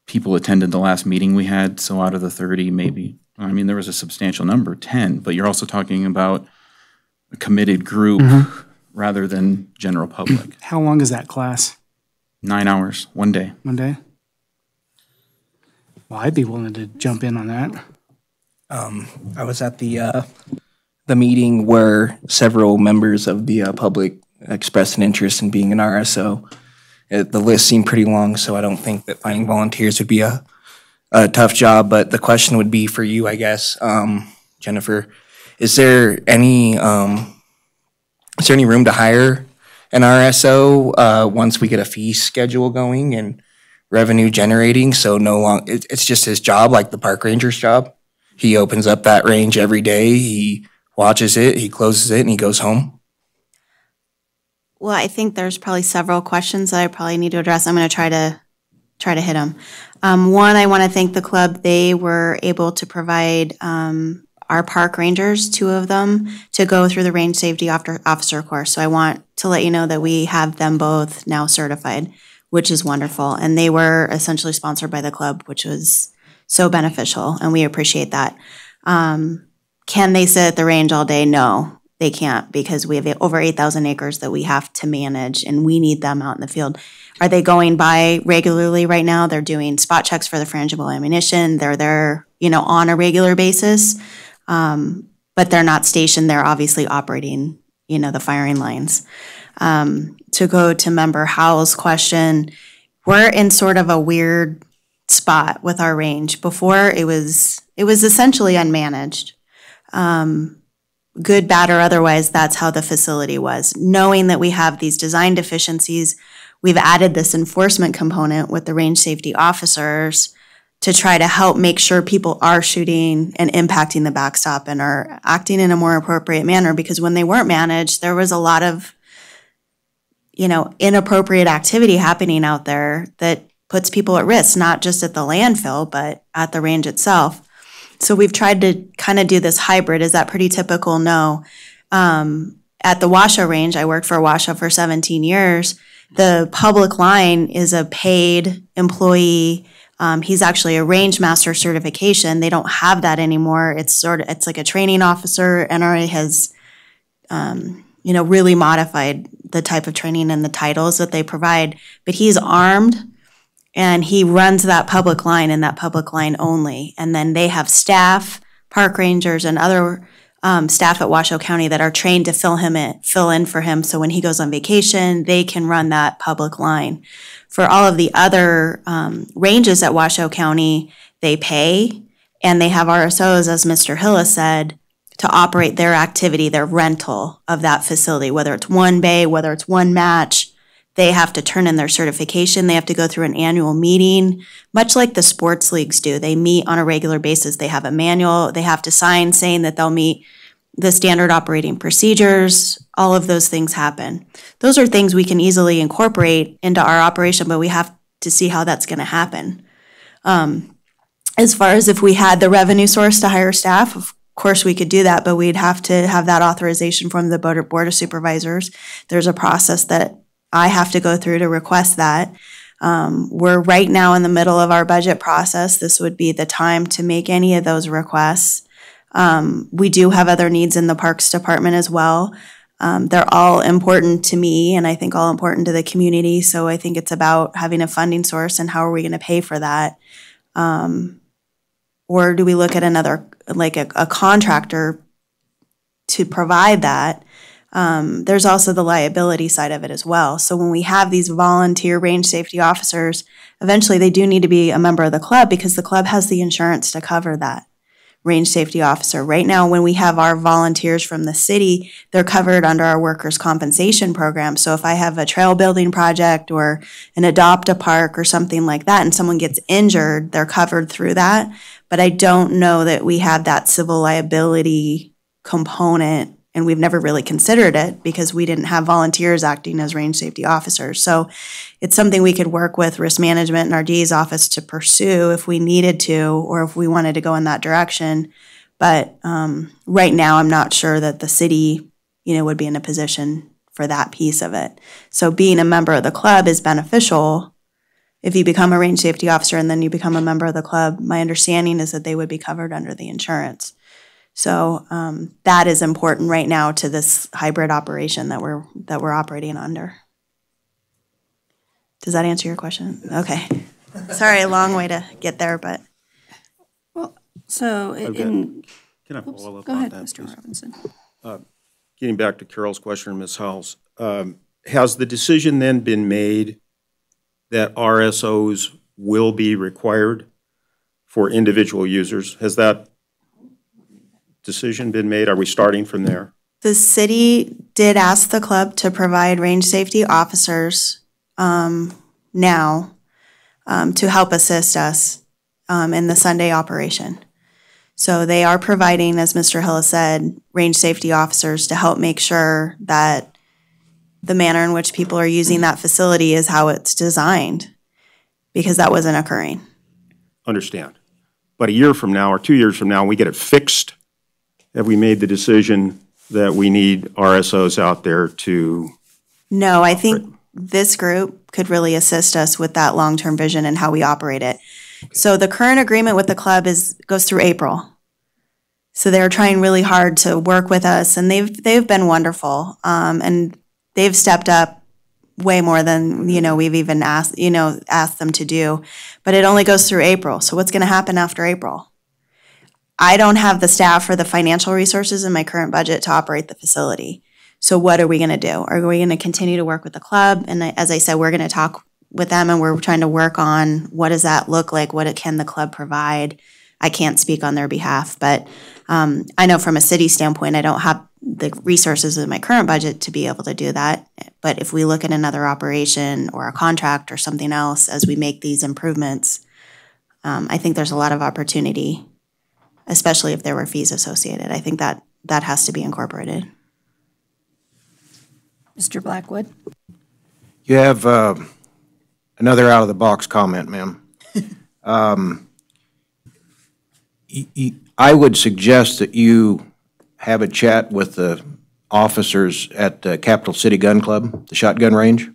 people attended the last meeting we had, so out of the 30, maybe. I mean, there was a substantial number, 10, but you're also talking about a committed group rather than general public. How long is that class? 9 hours, 1 day. 1 day? Well, I'd be willing to jump in on that. I was at the meeting where several members of the public expressed an interest in being an RSO. The list seemed pretty long, so I don't think that finding volunteers would be a tough job. But the question would be for you, I guess, Jennifer, is there any room to hire an RSO once we get a fee schedule going and revenue generating? So it's just his job, like the park ranger's job. He opens up that range every day. He watches it, he closes it, and he goes home. Well, I think there's probably several questions that I probably need to address. I'm going to try to hit them. One, I want to thank the club. They were able to provide our park rangers, 2 of them, to go through the range safety officer course. So I want to let you know that we have them both now certified, which is wonderful. And they were essentially sponsored by the club, which was so beneficial, and we appreciate that. Can they sit at the range all day? No, they can't, because we have over 8,000 acres that we have to manage, and we need them out in the field. Are they going by regularly right now? They're doing spot checks for the frangible ammunition. They're there, on a regular basis, but they're not stationed. They're obviously operating, the firing lines. To go to Member Howell's question, we're in sort of a weird spot with our range. Before it was essentially unmanaged. Good, bad, or otherwise, that's how the facility was. Knowing that we have these design deficiencies, we've added this enforcement component with the range safety officers to try to help make sure people are shooting and impacting the backstop and are acting in a more appropriate manner, because when they weren't managed, there was a lot of, inappropriate activity happening out there that puts people at risk, not just at the landfill, but at the range itself. So we've tried to kind of do this hybrid. Is that pretty typical? No. At the Washoe range, I worked for Washoe for 17 years. The public line is a paid employee. He's actually a range master certification. They don't have that anymore. It's like a training officer. NRA has, really modified the type of training and the titles that they provide. But he's armed, and he runs that public line and that public line only. And then they have staff, park rangers, and other staff at Washoe County that are trained to fill in for him. So when he goes on vacation, they can run that public line. For all of the other ranges at Washoe County, they pay, and they have RSOs, as Mr. Hillis said, to operate their activity, their rental of that facility, whether it's one bay, whether it's one match. They have to turn in their certification. They have to go through an annual meeting, much like the sports leagues do. They meet on a regular basis. They have a manual. They have to sign saying that they'll meet the standard operating procedures. All of those things happen. Those are things we can easily incorporate into our operation, but we have to see how that's going to happen. As far as if we had the revenue source to hire staff, of course we could do that, but we'd have to have that authorization from the Board of Supervisors. There's a process that I have to go through to request that. We're right now in the middle of our budget process. This would be the time to make any of those requests. We do have other needs in the Parks Department as well. They're all important to me, and I think all important to the community. So I think it's about having a funding source and how are we going to pay for that. Or do we look at another, like a contractor to provide that? There's also the liability side of it as well. So when we have these volunteer range safety officers, eventually they do need to be a member of the club because the club has the insurance to cover that range safety officer. Right now, when we have our volunteers from the city, they're covered under our workers' compensation program. So if I have a trail building project or an adopt a park or something like that and someone gets injured, they're covered through that. But I don't know that we have that civil liability component, and we've never really considered it because we didn't have volunteers acting as range safety officers. So it's something we could work with risk management and our DA's office to pursue if we needed to or if we wanted to go in that direction. But right now, I'm not sure that the city, would be in a position for that piece of it. So being a member of the club is beneficial. If you become a range safety officer and then you become a member of the club, my understanding is that they would be covered under the insurance. So that is important right now to this hybrid operation that we're operating under. Does that answer your question? Okay. Sorry, a long way to get there, but. Well, so Can I follow up go on ahead, that, Mr. please? Robinson. Getting back to Carol's question, Ms. Howells, has the decision then been made that RSOs will be required for individual users? Has that decision been made? Are we starting from there? The city did ask the club to provide range safety officers now to help assist us in the Sunday operation. So they are providing, as Mr. Hill said, range safety officers to help make sure that the manner in which people are using that facility is how it's designed, because that wasn't occurring. Understand. But a year from now or 2 years from now, we get it fixed. Have we made the decision that we need RSOs out there to? No, I think this group could really assist us with that long-term vision and how we operate it. Okay. So the current agreement with the club goes through April. So they're trying really hard to work with us, and they've been wonderful, and they've stepped up way more than we've even asked them to do. But it only goes through April. So what's going to happen after April? I don't have the staff or the financial resources in my current budget to operate the facility. So what are we going to do? Are we going to continue to work with the club? And as I said, we're going to talk with them and we're trying to work on what does that look like? Can the club provide? I can't speak on their behalf, but I know from a city standpoint, I don't have the resources in my current budget to be able to do that. But if we look at another operation or a contract or something else as we make these improvements, I think there's a lot of opportunity, especially if there were fees associated. I think that has to be incorporated. Mr. Blackwood? You have another out-of-the-box comment, ma'am. I would suggest that you have a chat with the officers at the Capital City Gun Club, the shotgun range,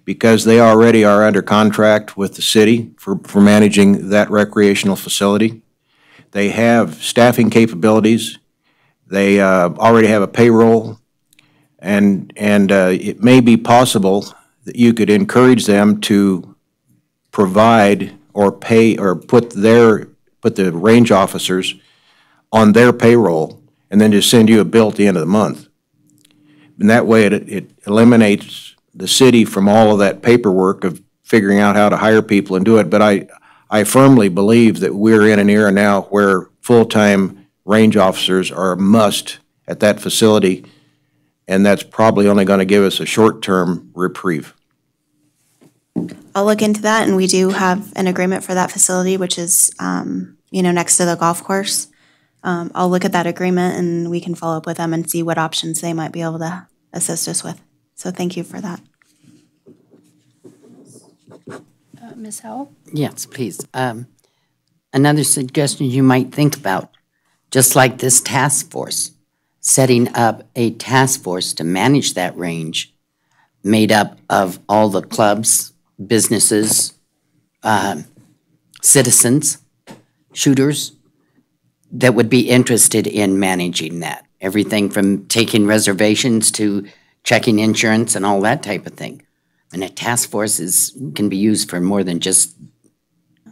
because they already are under contract with the city for managing that recreational facility. They have staffing capabilities. They already have a payroll, and it may be possible that you could encourage them to provide or pay or put the range officers on their payroll and then just send you a bill at the end of the month. And that way it eliminates the city from all of that paperwork of figuring out how to hire people and do it. But I firmly believe that we're in an era now where full-time range officers are a must at that facility, and that's probably only going to give us a short-term reprieve. I'll look into that, and we do have an agreement for that facility, which is, next to the golf course. I'll look at that agreement, and we can follow up with them and see what options they might be able to assist us with. So thank you for that. Ms. Howell? Yes, please. Another suggestion you might think about, just like this task force, setting up a task force to manage that range made up of all the clubs, businesses, citizens, shooters that would be interested in managing that. Everything from taking reservations to checking insurance and all that type of thing. And a task force can be used for more than just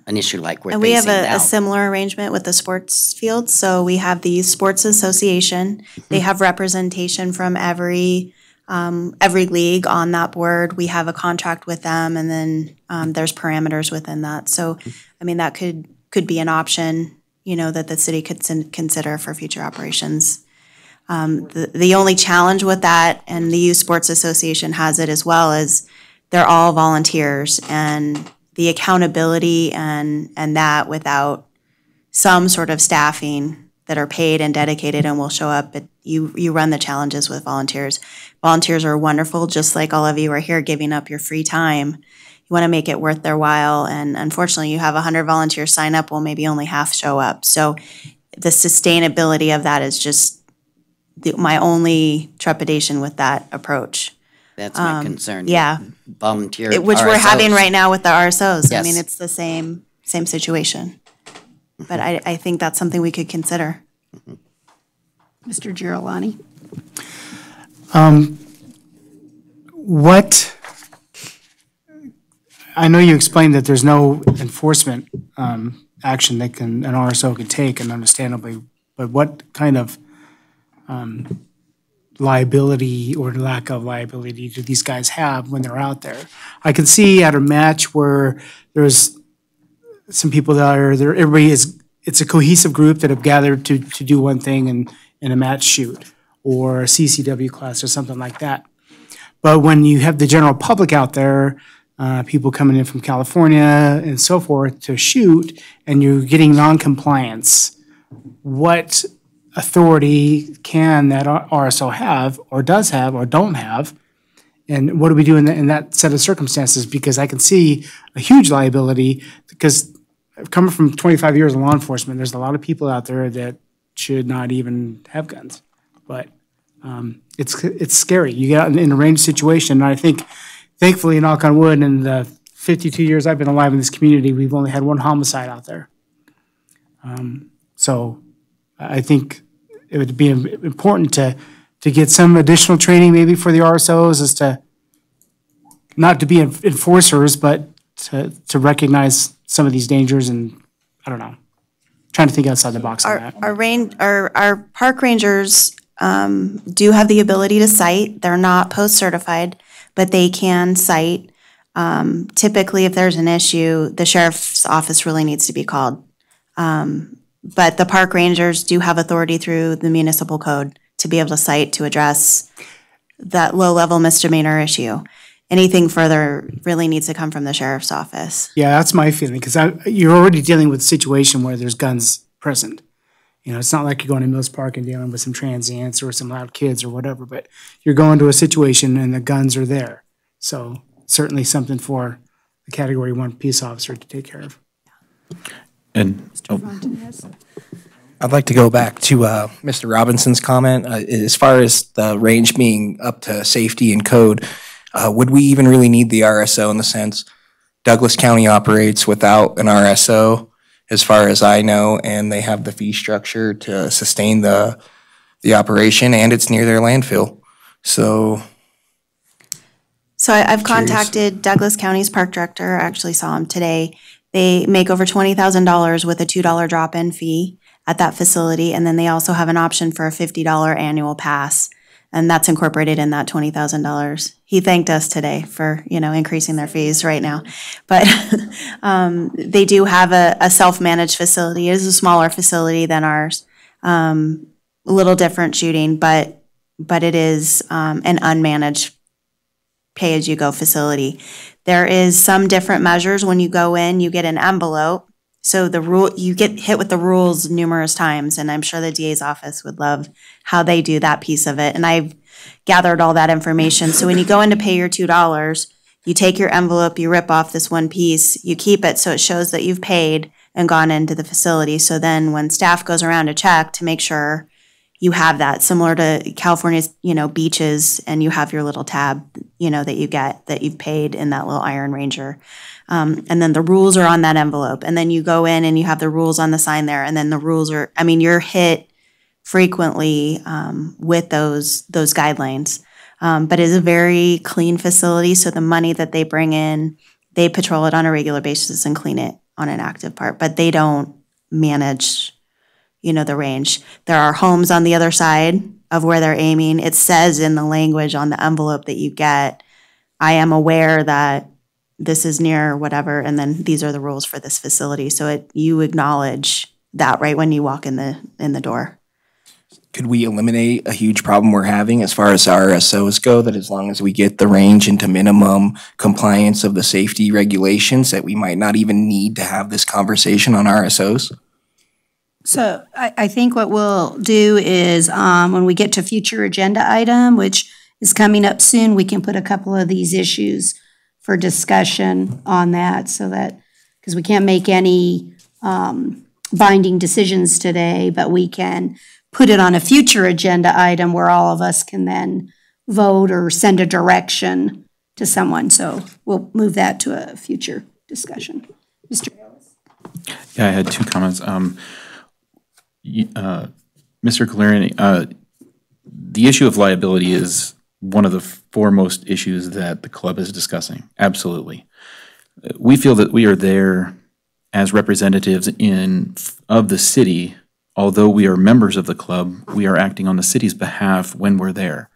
an issue like we're facing now. And we have a similar arrangement with the sports fields. So we have the sports association. They have representation from every league on that board. We have a contract with them, and then there's parameters within that. So, that could be an option, that the city could consider for future operations. The only challenge with that, and the Youth Sports Association has it as well, is they're all volunteers, and the accountability and that without some sort of staffing that are paid and dedicated and will show up, but you run the challenges with volunteers. Volunteers are wonderful, just like all of you are here giving up your free time. You want to make it worth their while, and unfortunately you have 100 volunteers sign up, well, maybe only half show up. So the sustainability of that is just my only trepidation with that approach. That's my concern. Yeah. Volunteer Which RSOs. we're having right now with the RSOs. Yes. It's the same situation. But I think that's something we could consider. Mr. Girolani? I know you explained that there's no enforcement action that an RSO can take, and understandably, but what kind of liability or lack of liability do these guys have when they're out there? I can see at a match where there's some people that are there, it's a cohesive group that have gathered to do one thing in a match shoot or a CCW class or something like that. But when you have the general public out there, people coming in from California and so forth to shoot, and you're getting non-compliance, what authority can that RSO have, or does have, or don't have? And what do we do in that set of circumstances? Because I can see a huge liability, because coming from 25 years in law enforcement, there's a lot of people out there that should not even have guns. But it's scary. You get out in a range situation, and I think, thankfully, knock on wood, in the 52 years I've been alive in this community, we've only had one homicide out there. So I think it would be important to get some additional training maybe for the RSOs, as to not to be enforcers, but to recognize some of these dangers, and I don't know, trying to think outside the box on that. Our park rangers do have the ability to cite. They're not post certified, but they can cite. Typically, if there's an issue, the sheriff's office really needs to be called. But the park rangers do have authority through the municipal code to be able to cite to address that low-level misdemeanor issue. Anything further really needs to come from the sheriff's office. Yeah, that's my feeling, because you're already dealing with a situation where there's guns present. You know, it's not like you're going to Mills Park and dealing with some transients or some loud kids or whatever, but you're going to a situation and the guns are there. So certainly something for a Category 1 peace officer to take care of. And, I'd like to go back to Mr. Robinson's comment. As far as the range being up to safety and code, would we even really need the RSO in the sense Douglas County operates without an RSO, as far as I know, and they have the fee structure to sustain the operation, and it's near their landfill. So I've contacted Douglas County's park director. I actually saw him today. They make over $20,000 with a $2 drop-in fee at that facility, and then they also have an option for a $50 annual pass, and that's incorporated in that $20,000. He thanked us today for, increasing their fees right now. But they do have a self-managed facility. It is a smaller facility than ours, a little different shooting, but it is an unmanaged pay-as-you-go facility. There is some different measures. When you go in, you get an envelope. So you get hit with the rules numerous times, and I'm sure the DA's office would love how they do that piece of it. And I've gathered all that information. So when you go in to pay your $2, you take your envelope, you rip off this one piece, you keep it so it shows that you've paid and gone into the facility. So then when staff goes around to check to make sure you have that, similar to California's, beaches, and you have your little tab, that you get that you've paid in that little Iron Ranger. And then the rules are on that envelope. And then you go in and you have the rules on the sign there. And then the rules are, you're hit frequently with those guidelines. But it's a very clean facility. So the money that they bring in, they patrol it on a regular basis and clean it on an active part. But they don't manage, the range. There are homes on the other side of where they're aiming. It says in the language on the envelope that you get, I am aware that this is near whatever, and then these are the rules for this facility. So you acknowledge that right when you walk in the door. could we eliminate a huge problem we're having as far as RSOs go, that as long as we get the range into minimum compliance of the safety regulations, that we might not even need to have this conversation on RSOs? So I think what we'll do is when we get to future agenda item, which is coming up soon, we can put a couple of these issues for discussion on that, so that, because we can't make any binding decisions today, but we can put it on a future agenda item where all of us can then vote or send a direction to someone. So we'll move that to a future discussion. Mr. Ellis? Yeah, I had two comments. Mr. Calerian, the issue of liability is one of the foremost issues that the club is discussing. Absolutely. We feel that we are there as representatives of the city. Although we are members of the club, we are acting on the city's behalf when we're there.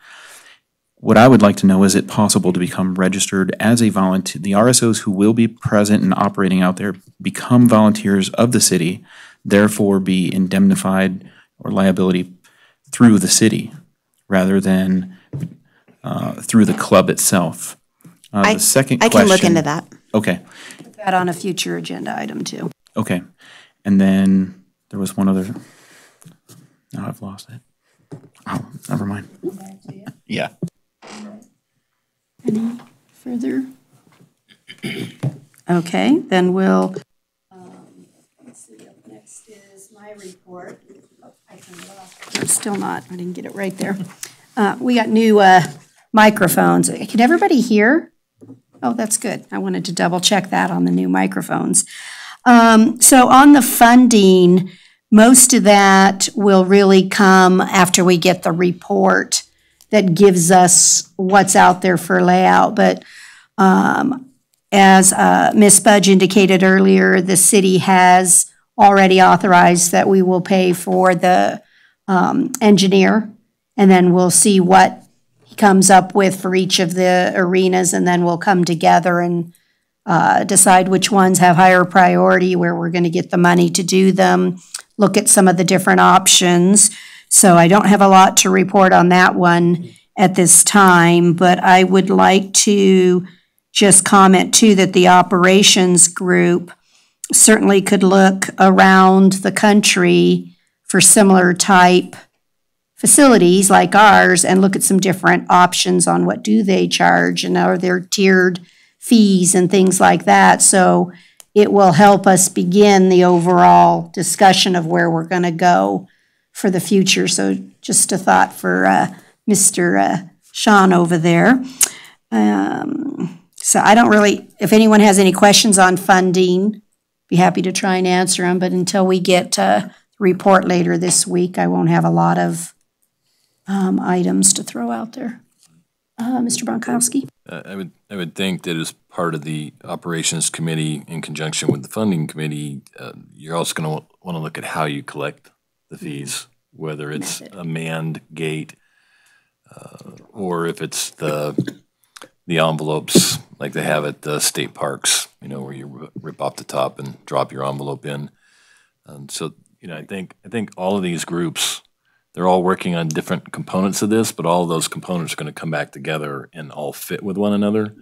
What I would like to know, is it possible to become registered as a volunteer? The RSOs who will be present and operating out there become volunteers of the city, therefore be indemnified or liability through the city rather than through the club itself. The second question. I can look into that. Okay. Put that on a future agenda item too. Okay. And then there was one other. Now I've lost it. Oh, never mind. Yeah. Any further? Okay, then we'll, let's see, up next is my report. Oh, I turned it off. It's still not, I didn't get it right there. We got new microphones. Can everybody hear? Oh, that's good. I wanted to double check that on the new microphones. So on the funding, most of that will really come after we get the report that gives us what's out there for layout. But as Ms. Budge indicated earlier, the city has already authorized that we will pay for the engineer, and then we'll see what comes up with for each of the arenas, and then we'll come together and decide which ones have higher priority, where we're going to get the money to do them, look at some of the different options. So I don't have a lot to report on that one at this time, but I would like to just comment too that the operations group certainly could look around the country for similar type facilities like ours and look at some different options on what do they charge and are there tiered fees and things like that. So it will help us begin the overall discussion of where we're going to go for the future. So just a thought for Mr. Sean over there. So I don't really, if anyone has any questions on funding, be happy to try and answer them. But until we get a report later this week, I won't have a lot of items to throw out there. Mr. Bronkowski? I would think that as part of the operations committee in conjunction with the funding committee, you're also going to want to look at how you collect the fees, whether it's a manned gate or if it's the envelopes like they have at the state parks, you know, where you rip off the top and drop your envelope in. So, you know, I think all of these groups, they're all working on different components of this, but all of those components are going to come back together and all fit with one another.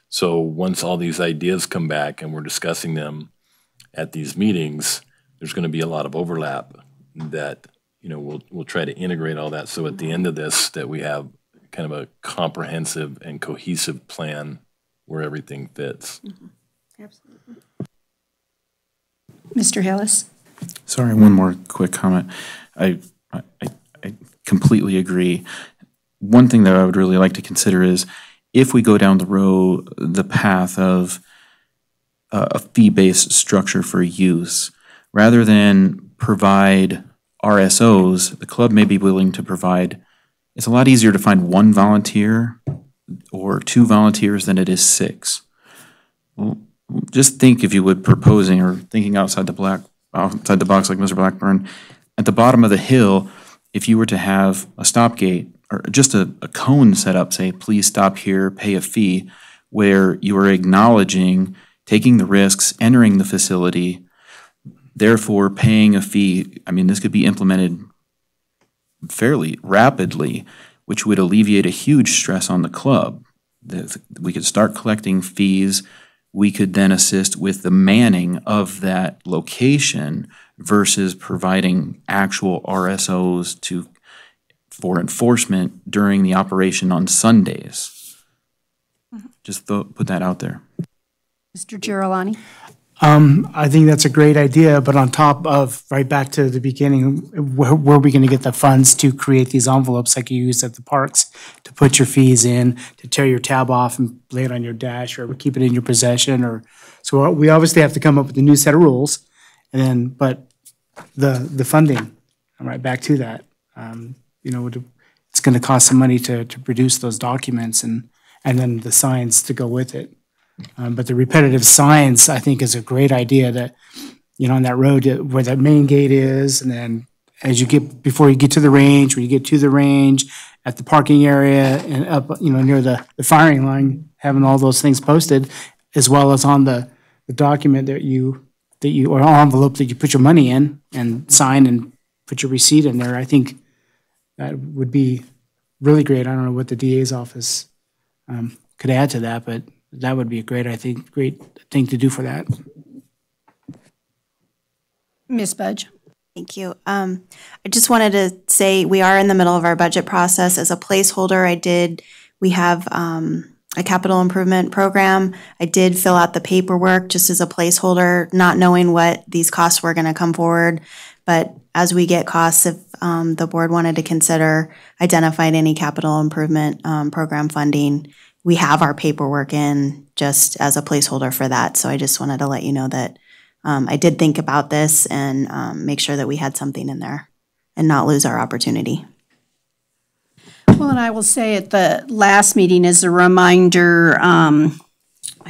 So once all these ideas come back and we're discussing them at these meetings, there's going to be a lot of overlap that, you know, we'll try to integrate all that. So at the end of this, that we have kind of a comprehensive and cohesive plan where everything fits. Mm-hmm. Absolutely. Mr. Hillis? Sorry, one more quick comment. I completely agree. One thing that I would really like to consider is if we go down the path of a fee-based structure for use, rather than provide RSOs, the club may be willing to provide, it's a lot easier to find one volunteer or two volunteers than it is six. Well, just think, if you would, proposing or thinking outside the box like Mr. Blackburn, at the bottom of the hill, if you were to have a stop gate or just a cone set up, say, please stop here, pay a fee, where you are acknowledging taking the risks, entering the facility, therefore paying a fee. I mean, this could be implemented fairly rapidly, which would alleviate a huge stress on the club. We could start collecting fees. We could then assist with the manning of that location versus providing actual RSOs for enforcement during the operation on Sundays. Just put that out there. Mr. Girolani? I think that's a great idea, but on top of, right back to the beginning, where are we going to get the funds to create these envelopes like you use at the parks, to put your fees in, to tear your tab off and lay it on your dash, or keep it in your possession, so we obviously have to come up with a new set of rules, and then, but the funding, I'm right back to that. You know, it's going to cost some money to produce those documents and then the signs to go with it. But the repetitive signs, I think, is a great idea, that, you know, on that road where that main gate is, and then before you get to the range, when you get to the range, at the parking area and up, you know, near the firing line, having all those things posted, as well as on the document that you or envelope that you put your money in and sign and put your receipt in there. I think that would be really great. I don't know what the DA's office could add to that, but that would be a great thing to do for that. Ms. Budge? Thank you. I just wanted to say we are in the middle of our budget process. As a placeholder, we have a capital improvement program. I did fill out the paperwork just as a placeholder, not knowing what these costs were going to come forward. But as we get costs, if the board wanted to consider identifying any capital improvement program funding, we have our paperwork in just as a placeholder for that. So I just wanted to let you know that I did think about this and make sure that we had something in there and not lose our opportunity. Well, and I will say at the last meeting as a reminder, I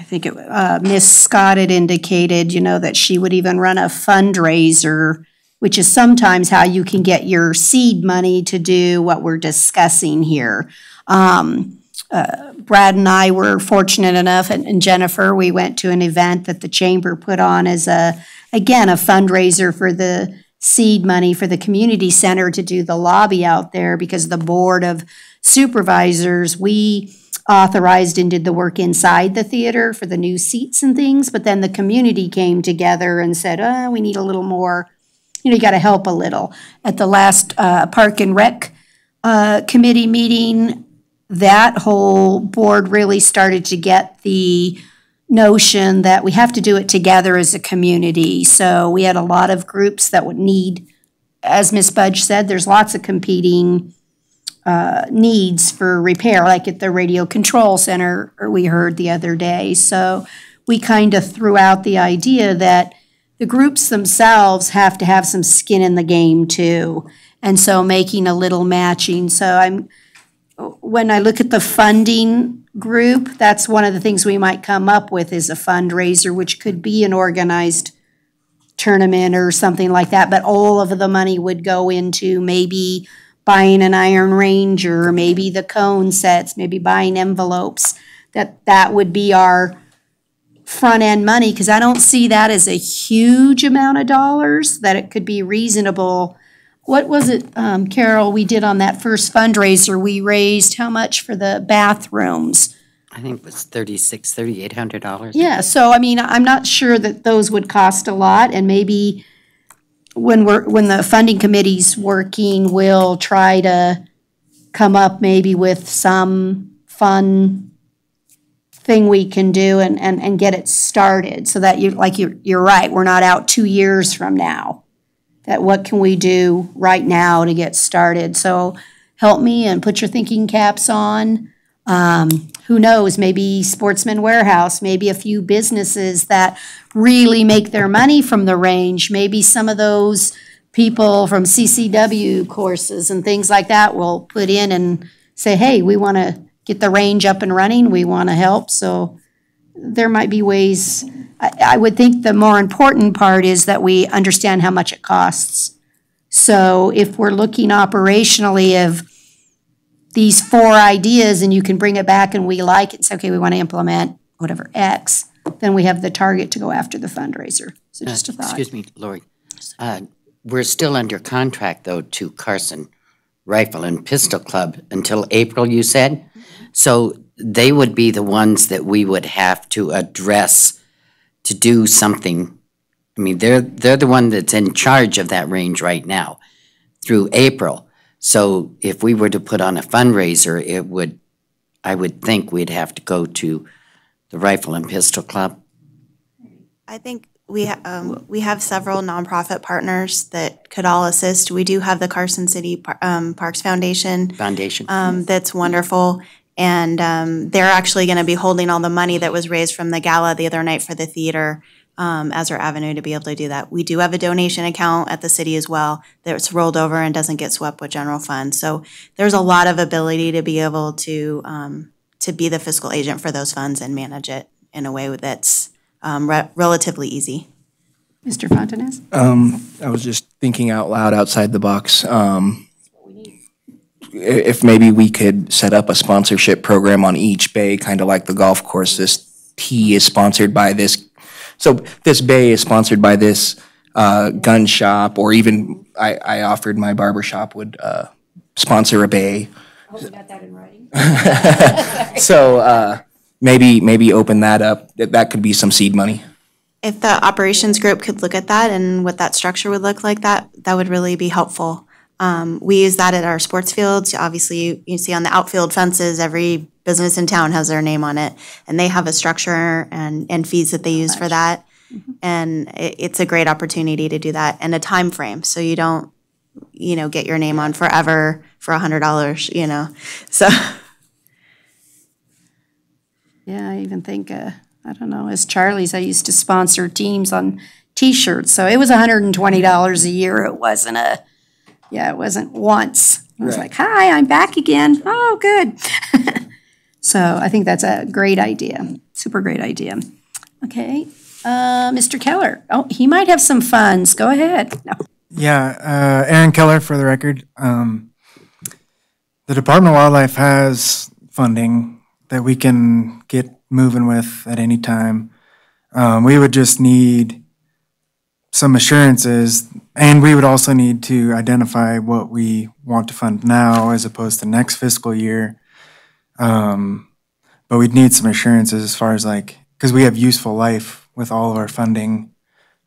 think Ms. Scott had indicated, you know, that she would even run a fundraiser, which is sometimes how you can get your seed money to do what we're discussing here. Brad and I were fortunate enough, and Jennifer, we went to an event that the chamber put on as again, a fundraiser for the seed money for the community center to do the lobby out there, because the board of supervisors, we authorized and did the work inside the theater for the new seats and things, but then the community came together and said, we need a little more, you got to help a little. At the last Park and Rec committee meeting, that whole board really started to get the notion that we have to do it together as a community. So we had a lot of groups that would need, as Ms. Budge said, there's lots of competing needs for repair, like at the radio control center, or we heard the other day. So we kind of threw out the idea that the groups themselves have to have some skin in the game too. And so making a little matching. So when I look at the funding group, that's one of the things we might come up with is a fundraiser, which could be an organized tournament or something like that. But all of the money would go into maybe buying an Iron Ranger, or maybe the cone sets, maybe buying envelopes. That would be our front end money, because I don't see that as a huge amount of dollars, that it could be reasonable. What was it, Carol, we did on that first fundraiser? We raised how much for the bathrooms? I think it was $3,800. Yeah, so I mean, I'm not sure that those would cost a lot, and maybe when the funding committee's working, we'll try to come up maybe with some fun thing we can do and get it started, so that you're right, we're not out 2 years from now. That what can we do right now to get started? So help me and put your thinking caps on. Who knows, maybe Sportsman Warehouse, maybe a few businesses that really make their money from the range. Maybe some of those people from CCW courses and things like that will put in and say, hey, we want to get the range up and running. We want to help. So there might be ways. I would think the more important part is that we understand how much it costs. So if we're looking operationally of these 4 ideas and you can bring it back and we like it and say, okay, we want to implement whatever X, then we have the target to go after the fundraiser. So just a thought. Excuse me, Lori. We're still under contract, though, to Carson Rifle and Pistol Club until April, you said? So they would be the ones that we would have to address to do something. I mean, they're the one that's in charge of that range right now through April. So if we were to put on a fundraiser, I would think we'd have to go to the Rifle and Pistol Club. I think we have several nonprofit partners that could all assist. We do have the Carson City Parks Foundation. That's wonderful. And they're actually going to be holding all the money that was raised from the gala the other night for the theater as our avenue to be able to do that. We do have a donation account at the city as well that's rolled over and doesn't get swept with general fund. So there's a lot of ability to be able to be the fiscal agent for those funds and manage it in a way that's relatively easy. Mr. Fontanez? I was just thinking out loud outside the box. If maybe we could set up a sponsorship program on each bay, kind of like the golf course. This tee is sponsored by this. So this bay is sponsored by this gun shop, or even I offered my barber shop would sponsor a bay. I hope we got that in writing. So maybe open that up. That could be some seed money. If the operations group could look at that and what that structure would look like, that would really be helpful. We use that at our sports fields. Obviously, you see on the outfield fences, every business in town has their name on it, and they have a structure and fees that they use for that. Mm-hmm. And it's a great opportunity to do that and a time frame, so you don't, get your name on forever for $100. So. Yeah, I even think I don't know. As Charlie's, I used to sponsor teams on T-shirts, so it was $120 a year. It wasn't it wasn't once. It was like, hi, I'm back again. Oh, good. So I think that's a great idea. Super great idea. Okay. Mr. Keller. Oh, he might have some funds. Go ahead. No. Yeah, Aaron Keller for the record. the Department of Wildlife has funding that we can get moving with at any time. We would just need some assurances, and we would also need to identify what we want to fund now as opposed to next fiscal year. But we'd need some assurances as far as because we have useful life with all of our funding,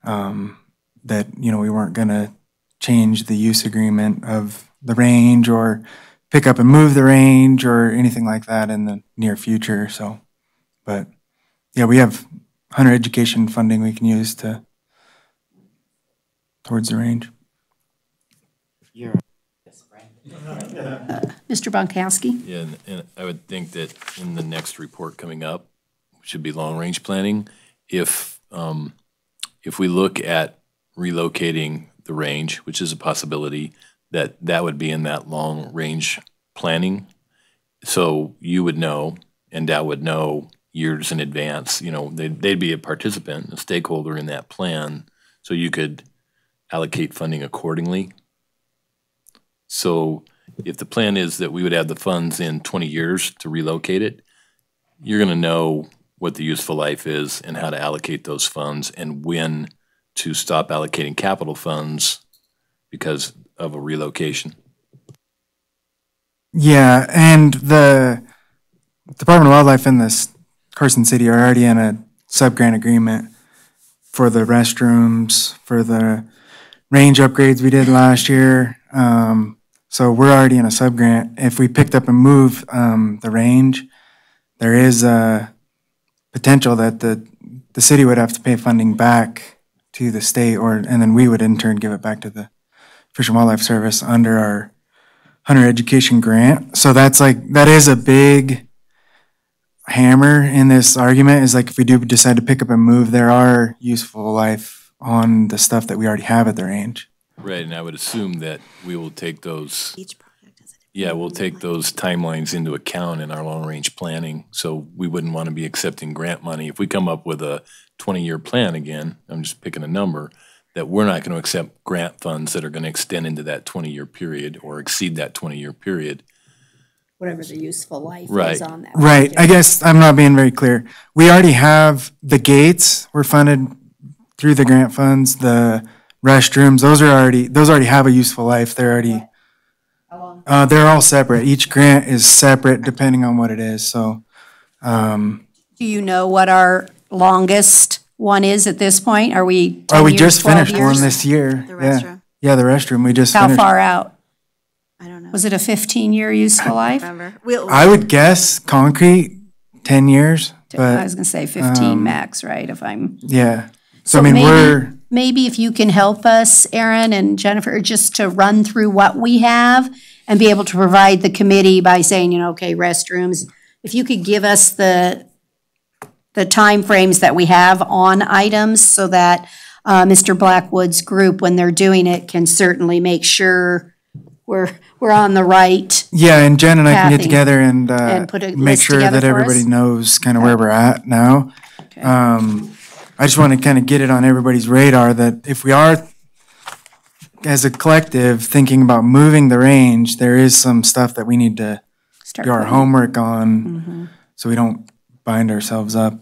that, we weren't gonna change the use agreement of the range or pick up and move the range or anything like that in the near future, so. But, yeah, we have hunter education funding we can use towards the range. Mr. Bonkowski? Yeah, and I would think that in the next report coming up, which should be long-range planning, if we look at relocating the range, which is a possibility, that would be in that long-range planning. So you would know, and Dow would know years in advance, they'd be a participant, a stakeholder in that plan, so you could allocate funding accordingly. So if the plan is that we would have the funds in 20 years to relocate it, you're going to know what the useful life is and how to allocate those funds and when to stop allocating capital funds because of a relocation. Yeah, and the Department of Wildlife and this Carson City are already in a sub-grant agreement for the restrooms, for the range upgrades we did last year. So we're already in a sub-grant. If we picked up and moved the range, there is a potential that the city would have to pay funding back to the state, and then we would in turn give it back to the Fish and Wildlife Service under our hunter education grant. So that is a big hammer in this argument, is if we do decide to pick up and move, there are useful life on the stuff that we already have at the range. Right, and I would assume that we will take those. We'll take those timelines into account in our long-range planning. So we wouldn't want to be accepting grant money. If we come up with a 20-year plan again, I'm just picking a number, that we're not going to accept grant funds that are going to extend into that 20-year period or exceed that 20-year period. Whatever the useful life Right. is on that. Right, project. I guess I'm not being very clear. We already have the gates, we're funded through the grant funds, the restrooms, those already have a useful life. They're already, they're all separate. Each grant is separate depending on what it is, so. Do you know what our longest one is at this point? Are we 10 We years, just 12 finished years? one this year. The Yeah. restroom. Yeah, the restroom, we just How finished. far out? I don't know. Was it a 15-year useful life? Remember? I would guess concrete, 10 years, I but, was gonna say 15 max, right, if I'm. yeah. So I So mean, maybe if you can help us, Aaron and Jennifer, just to run through what we have and be able to provide the committee by saying, okay, restrooms, if you could give us the timeframes that we have on items so that Mr. Blackwood's group, when they're doing it, can certainly make sure we're on the right. yeah, and Jen and I can get Kathy, together and put a make list sure together that for us? everybody knows kind of where we're at now. I just want to kind of get it on everybody's radar that if we are, as a collective, thinking about moving the range, there is some stuff that we need to Start do our putting- homework on so we don't bind ourselves up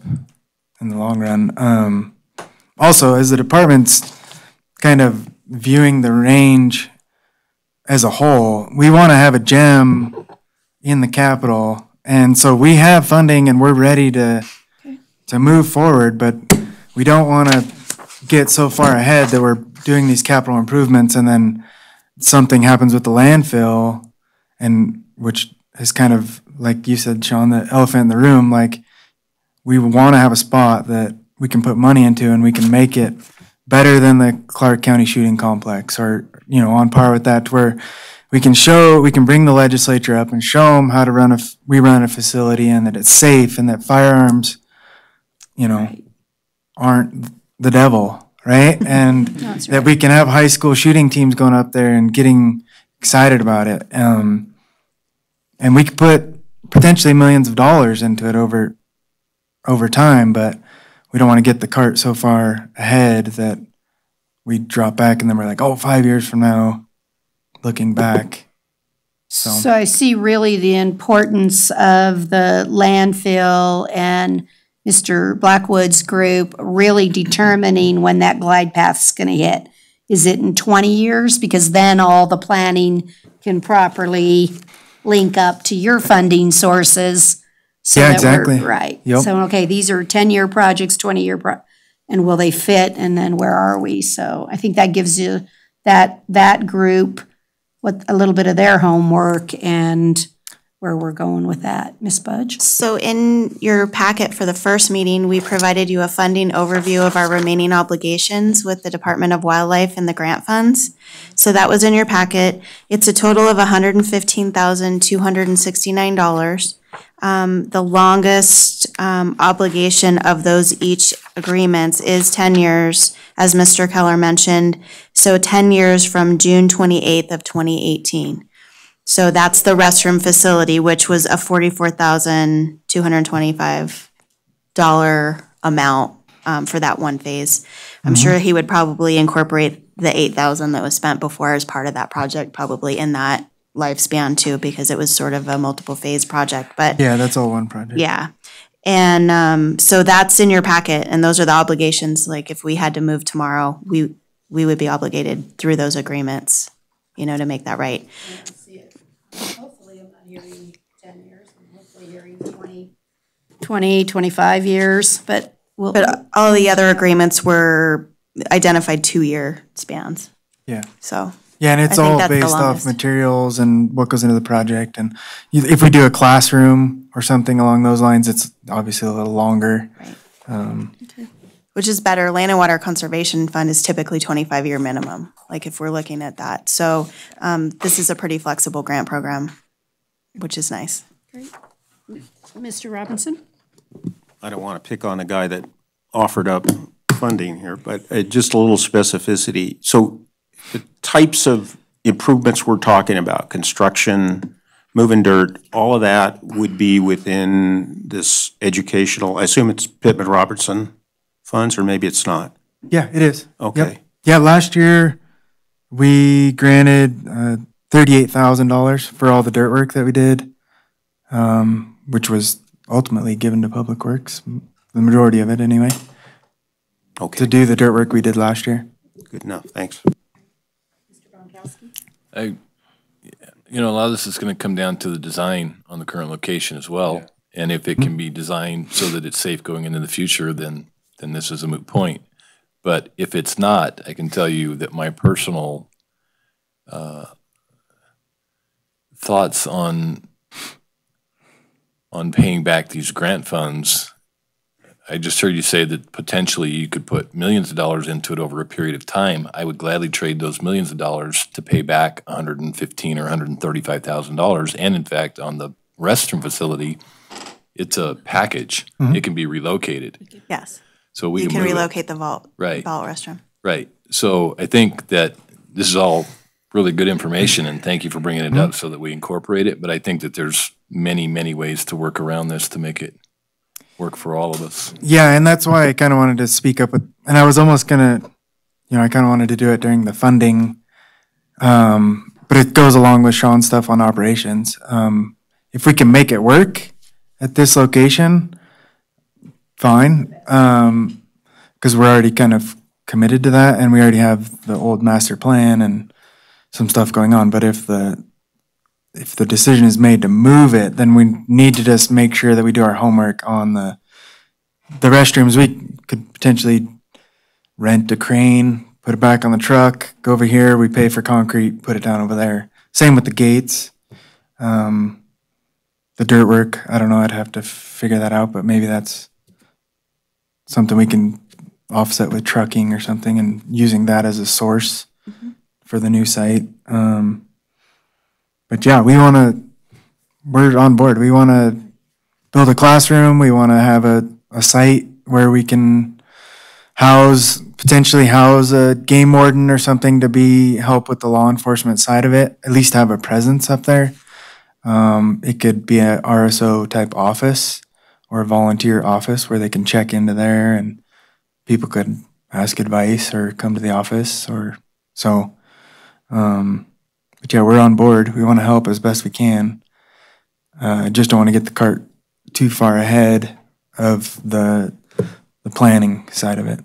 in the long run. Also, as the department's kind of viewing the range as a whole, we want to have a gem in the capital. And so we have funding and we're ready to move forward, but we don't want to get so far ahead that we're doing these capital improvements and then something happens with the landfill, and which is kind of, like you said, Sean, the elephant in the room. We want to have a spot that we can put money into and we can make it better than the Clark County Shooting Complex, or, on par with that, to where we can bring the legislature up and show them how to run a facility, and that it's safe, and that firearms, aren't the devil, right? And That's that right. we can have high school shooting teams going up there and getting excited about it. And we could put potentially millions of dollars into it over time, but we don't want to get the cart so far ahead that we drop back and then we're like, 5 years from now, looking back, So I see really the importance of the landfill and Mr. Blackwood's group really determining when that glide path's gonna hit. Is it in 20 years? Because then all the planning can properly link up to your funding sources. So Yeah, that we're- exactly. Right. Yep. So, okay, these are 10-year projects, 20-year and will they fit, and then where are we? So I think that gives you that group what a little bit of their homework and where we're going with that. Ms. Budge? So in your packet for the first meeting, we provided you a funding overview of our remaining obligations with the Department of Wildlife and the grant funds. So that was in your packet. It's a total of $115,269. The longest obligation of those each agreements is 10 years, as Mr. Keller mentioned. So 10 years from June 28th of 2018. So that's the restroom facility, which was a $44,225 amount for that one phase. I'm sure he would probably incorporate the $8,000 that was spent before as part of that project, probably in that lifespan too, because it was sort of a multiple phase project, but. Yeah, that's all one project. Yeah. And so that's in your packet, and those are the obligations. Like if we had to move tomorrow, we would be obligated through those agreements, to make that right. Hopefully I'm not hearing 10 years, I'm hopefully hearing 20, 25 years, but we'll. But all the other agreements were identified 2-year spans, Yeah. so. Yeah, and it's I think all that's the based off longest. materials and what goes into the project. And if we do a classroom or something along those lines, it's obviously a little longer. Which is better. Land and Water Conservation Fund is typically 25-year minimum, like if we're looking at that. So this is a pretty flexible grant program, which is nice. Mr. Robinson? I don't want to pick on the guy that offered up funding here, but just a little specificity. So the types of improvements we're talking about, construction, moving dirt, all of that would be within this educational, I assume it's Pittman-Robertson funds, or maybe it's not? Yeah, it is. Okay. Yep. Yeah, last year we granted $38,000 for all the dirt work that we did, which was ultimately given to Public Works, the majority of it anyway, Okay, to do the dirt work we did last year. good enough, thanks. A lot of this is going to come down to the design on the current location as well. And if it can be designed so that it's safe going into the future, then this is a moot point. But if it's not, I can tell you that my personal thoughts on paying back these grant funds, I just heard you say that potentially you could put millions of dollars into it over a period of time. I would gladly trade those millions of dollars to pay back $115,000 or $135,000. And in fact, on the restroom facility, it's a package. It can be relocated. Yes. So we You can can move it. relocate the vault. Right. Vault restroom. Right. So I think that this is all really good information, and thank you for bringing it up so that we incorporate it. But I think that there's many, many ways to work around this to make it work for all of us. Yeah, and that's why I kind of wanted to speak up with, and I was almost gonna, I kind of wanted to do it during the funding, but it goes along with Sean's stuff on operations. If we can make it work at this location, fine, because we're already kind of committed to that, and we already have the old master plan and some stuff going on. But if the decision is made to move it, then we need to just make sure that we do our homework on the restrooms. We could potentially rent a crane, put it back on the truck, go over here, we pay for concrete, put it down over there. Same with the gates. The dirt work, I don't know, I'd have to figure that out, but maybe that's something we can offset with trucking or something and using that as a source for the new site. But yeah, we're on board. We want to build a classroom. We want to have a site where we can potentially house a game warden or something to help with the law enforcement side of it, at least have a presence up there. It could be a RSO type office or a volunteer office where they can check into there and people could ask advice or come to the office or so. But yeah, we're on board. We want to help as best we can. Just don't want to get the cart too far ahead of the planning side of it.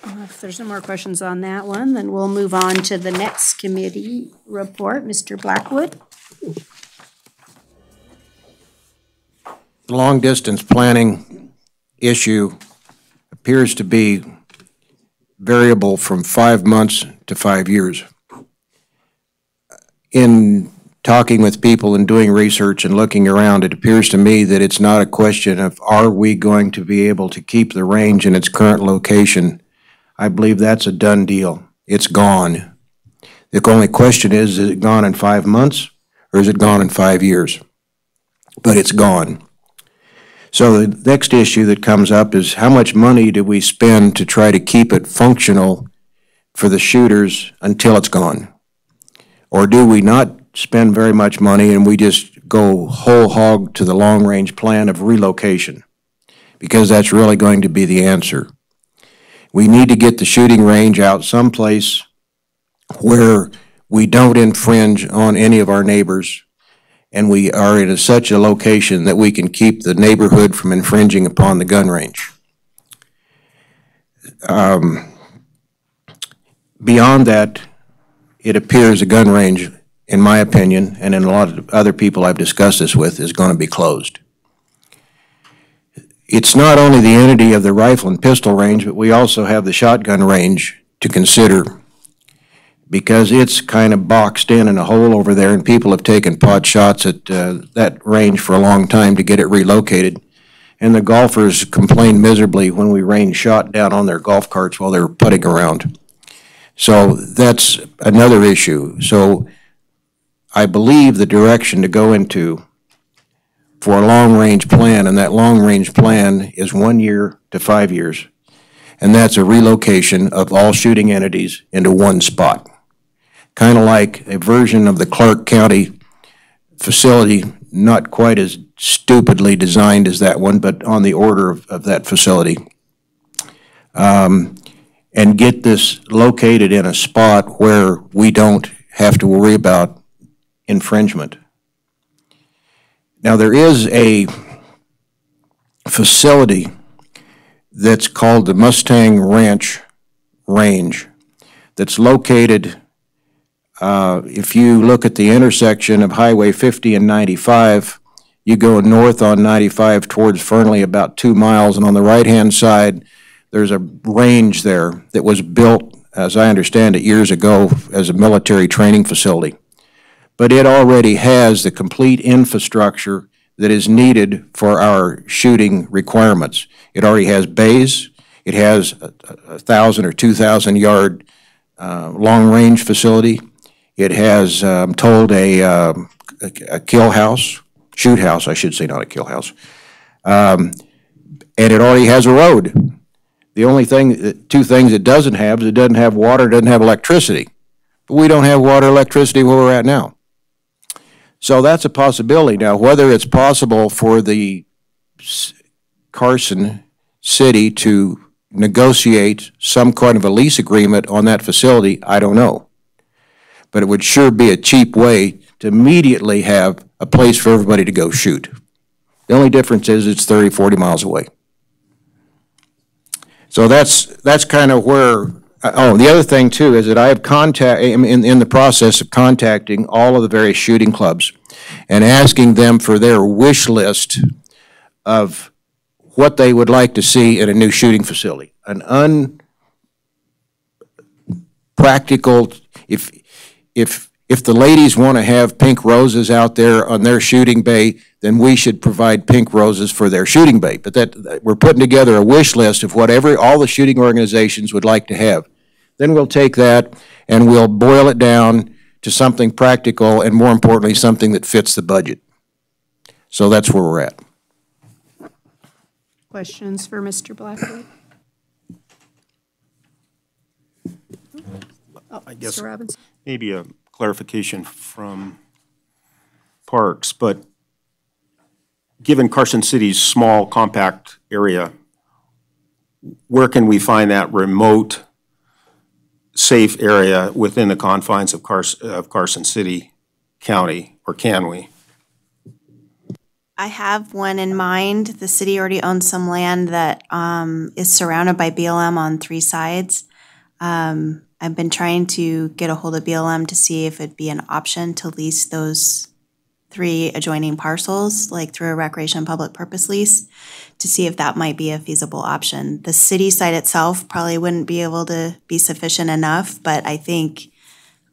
If there's no more questions on that one, then we'll move on to the next committee report. Mr. Blackwood? The long-distance planning issue appears to be variable from 5 months to 5 years. In talking with people and doing research and looking around, it appears to me that it's not a question of are we going to be able to keep the range in its current location. I believe that's a done deal. It's gone. The only question is it gone in 5 months or is it gone in 5 years? But it's gone. So the next issue that comes up is how much money do we spend to try to keep it functional for the shooters until it's gone? Or do we not spend very much money and we just go whole hog to the long-range plan of relocation? Because that's really going to be the answer. We need to get the shooting range out someplace where we don't infringe on any of our neighbors, and we are in such a location that we can keep the neighborhood from infringing upon the gun range. Beyond that, it appears a gun range, in my opinion, and in a lot of other people I've discussed this with, is going to be closed. It's not only the entity of the rifle and pistol range, but we also have the shotgun range to consider, because it's kind of boxed in a hole over there, and people have taken pot shots at that range for a long time to get it relocated. And the golfers complained miserably when we rained shot down on their golf carts while they were putting around. So that's another issue. So I believe the direction to go into for a long-range plan, and that long-range plan is 1 year to 5 years, and that's a relocation of all shooting entities into one spot. Kind of like a version of the Clark County facility, not quite as stupidly designed as that one, but on the order of that facility. And get this located in a spot where we don't have to worry about infringement. Now, there is a facility that's called the Mustang Ranch Range that's located, if you look at the intersection of Highway 50 and 95, you go north on 95 towards Fernley about 2 miles, and on the right-hand side, there's a range there that was built, as I understand it, years ago as a military training facility. But it already has the complete infrastructure that is needed for our shooting requirements. It already has bays. It has a 1,000 or 2,000 yard long-range facility. It has, I'm told, a kill house, shoot house, I should say, not a kill house. And it already has a road. The only thing, two things it doesn't have is it doesn't have water, it doesn't have electricity. But we don't have water, electricity where we're at now. So that's a possibility. Now, whether it's possible for the Carson City to negotiate some kind of a lease agreement on that facility, I don't know. But it would sure be a cheap way to immediately have a place for everybody to go shoot. The only difference is it's 30, 40 miles away. So that's kind of where, oh, the other thing too is that I have in the process of contacting all of the various shooting clubs and asking them for their wish list of what they would like to see in a new shooting facility. An unpractical, if the ladies want to have pink roses out there on their shooting bay, then we should provide pink roses for their shooting bay. But that we're putting together a wish list of whatever all the shooting organizations would like to have. Then we'll take that and we'll boil it down to something practical and, more importantly, something that fits the budget. So that's where we're at. Questions for Mr. Blackwood? I guess Mr. Robinson? maybe a clarification from Parks, but given Carson City's small, compact area, where can we find that remote safe area within the confines of Carson City County, or can we? I have one in mind. The city already owns some land that is surrounded by BLM on 3 sides. I've been trying to get a hold of BLM to see if it'd be an option to lease those 3 adjoining parcels, like through a recreation and public purpose lease, to see if that might be a feasible option. The city site itself probably wouldn't be able to be sufficient enough, but I think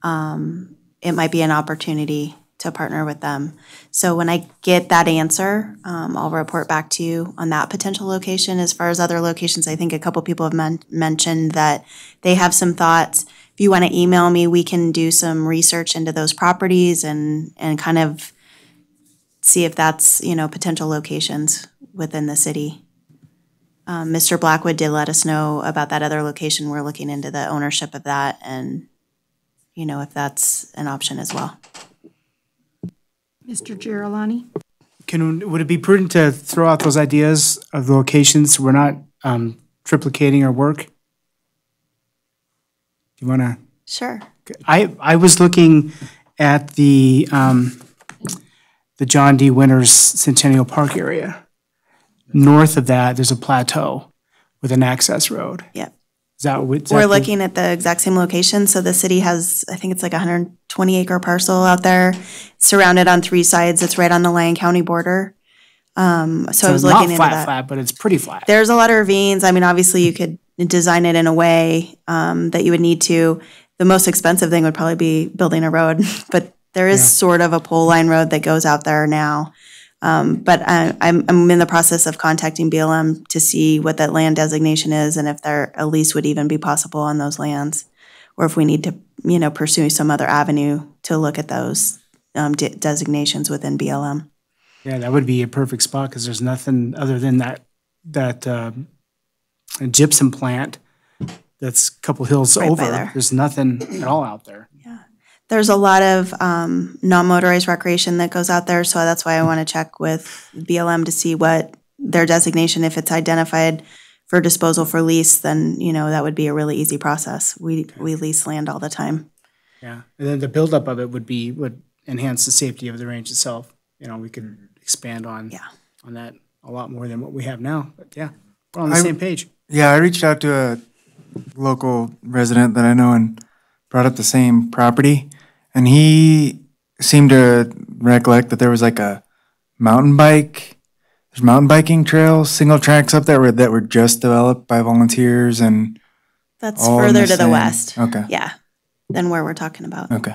it might be an opportunity to partner with them. So when I get that answer, I'll report back to you on that potential location. As far as other locations, I think a couple people have mentioned that they have some thoughts. If you want to email me, we can do some research into those properties and kind of see if that's, potential locations within the city. Mr. Blackwood did let us know about that other location. We're looking into the ownership of that and, if that's an option as well. Mr. Girolani? Would it be prudent to throw out those ideas of the locations so we're not triplicating our work? Do you want to? Sure. I was looking at the John D. Winters Centennial Park area. North of that, there's a plateau with an access road. Yep. We're looking at the exact same location. So the city has, I think it's like a 120-acre parcel out there, surrounded on 3 sides. It's right on the Lyon County border. So I was looking into that. Not flat, but it's pretty flat. There's a lot of ravines. I mean, obviously you could design it in a way that you would need to. The most expensive thing would probably be building a road, but there is sort of a pole line road that goes out there now. But I'm in the process of contacting BLM to see what that land designation is and if a lease would even be possible on those lands, or if we need to, pursue some other avenue to look at those designations within BLM. Yeah, that would be a perfect spot because there's nothing other than that gypsum plant that's a couple hills Right over. by there. There's nothing at all out there. There's a lot of non-motorized recreation that goes out there, so that's why I want to check with BLM to see what their designation, if it's identified for disposal for lease, then, that would be a really easy process. We lease land all the time. Yeah, and then the buildup of it would enhance the safety of the range itself. We could expand on that a lot more than what we have now. But yeah, we're on the same page. Yeah, I reached out to a local resident that I know and brought up the same property. And he seemed to recollect that there was like a mountain biking trails, single tracks up there that were just developed by volunteers and That's further to the west. Okay. Yeah, than where we're talking about. Okay.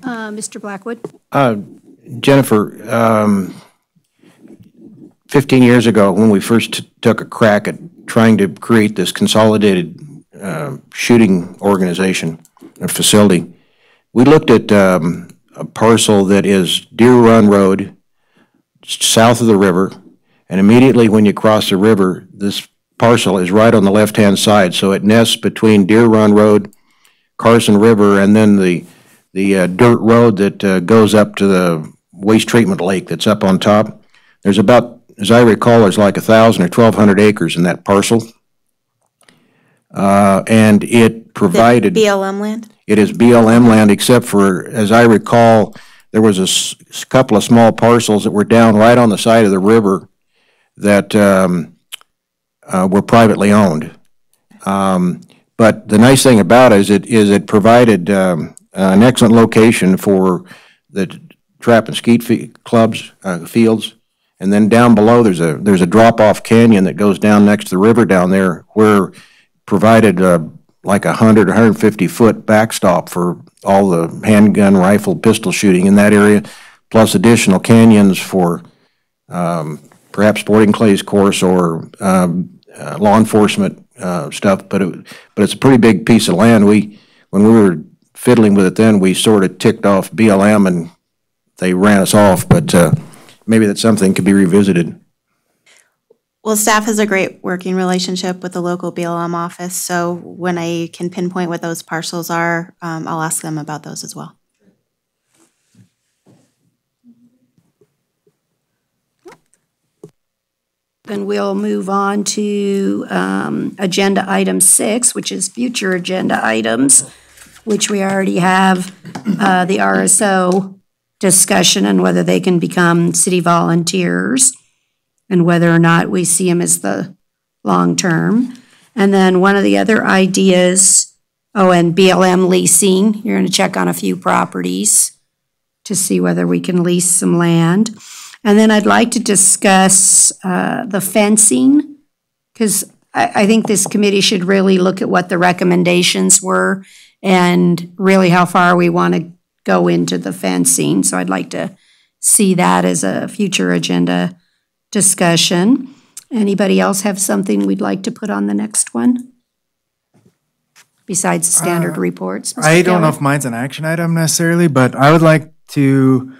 Mr. Blackwood? Jennifer, 15 years ago, when we first took a crack at trying to create this consolidated shooting organization or facility, we looked at a parcel that is Deer Run Road, south of the river, and immediately when you cross the river, this parcel is right on the left-hand side, so it nests between Deer Run Road, Carson River, and then the dirt road that goes up to the waste treatment lake that's up on top. There's about, as I recall, there's like 1,000 or 1,200 acres in that parcel. And it provided... BLM land? It is BLM land, except for, as I recall, there was a couple of small parcels that were down right on the side of the river that were privately owned. But the nice thing about it is it provided an excellent location for the trap and skeet clubs, fields. And then down below, there's a drop-off canyon that goes down next to the river down there where provided like 100, 150-foot backstop for all the handgun, rifle, pistol shooting in that area, plus additional canyons for perhaps sporting clays course or law enforcement stuff. But it's a pretty big piece of land. When we were fiddling with it then, we sort of ticked off BLM and they ran us off. But maybe that's something could be revisited. Well, staff has a great working relationship with the local BLM office, so when I can pinpoint what those parcels are, I'll ask them about those as well. Then we'll move on to agenda item 6, which is future agenda items, which we already have the RSO discussion and whether they can become city volunteers and whether or not we see them as the long term. And then one of the other ideas, and BLM leasing, you're going to check on a few properties to see whether we can lease some land. And then I'd like to discuss the fencing, because I think this committee should really look at what the recommendations were and really how far we want to go into the fencing. So I'd like to see that as a future agenda discussion. Anybody else have something we'd like to put on the next one? Besides the standard reports? Mr. I don't know Keller? if mine's an action item necessarily, but I would like to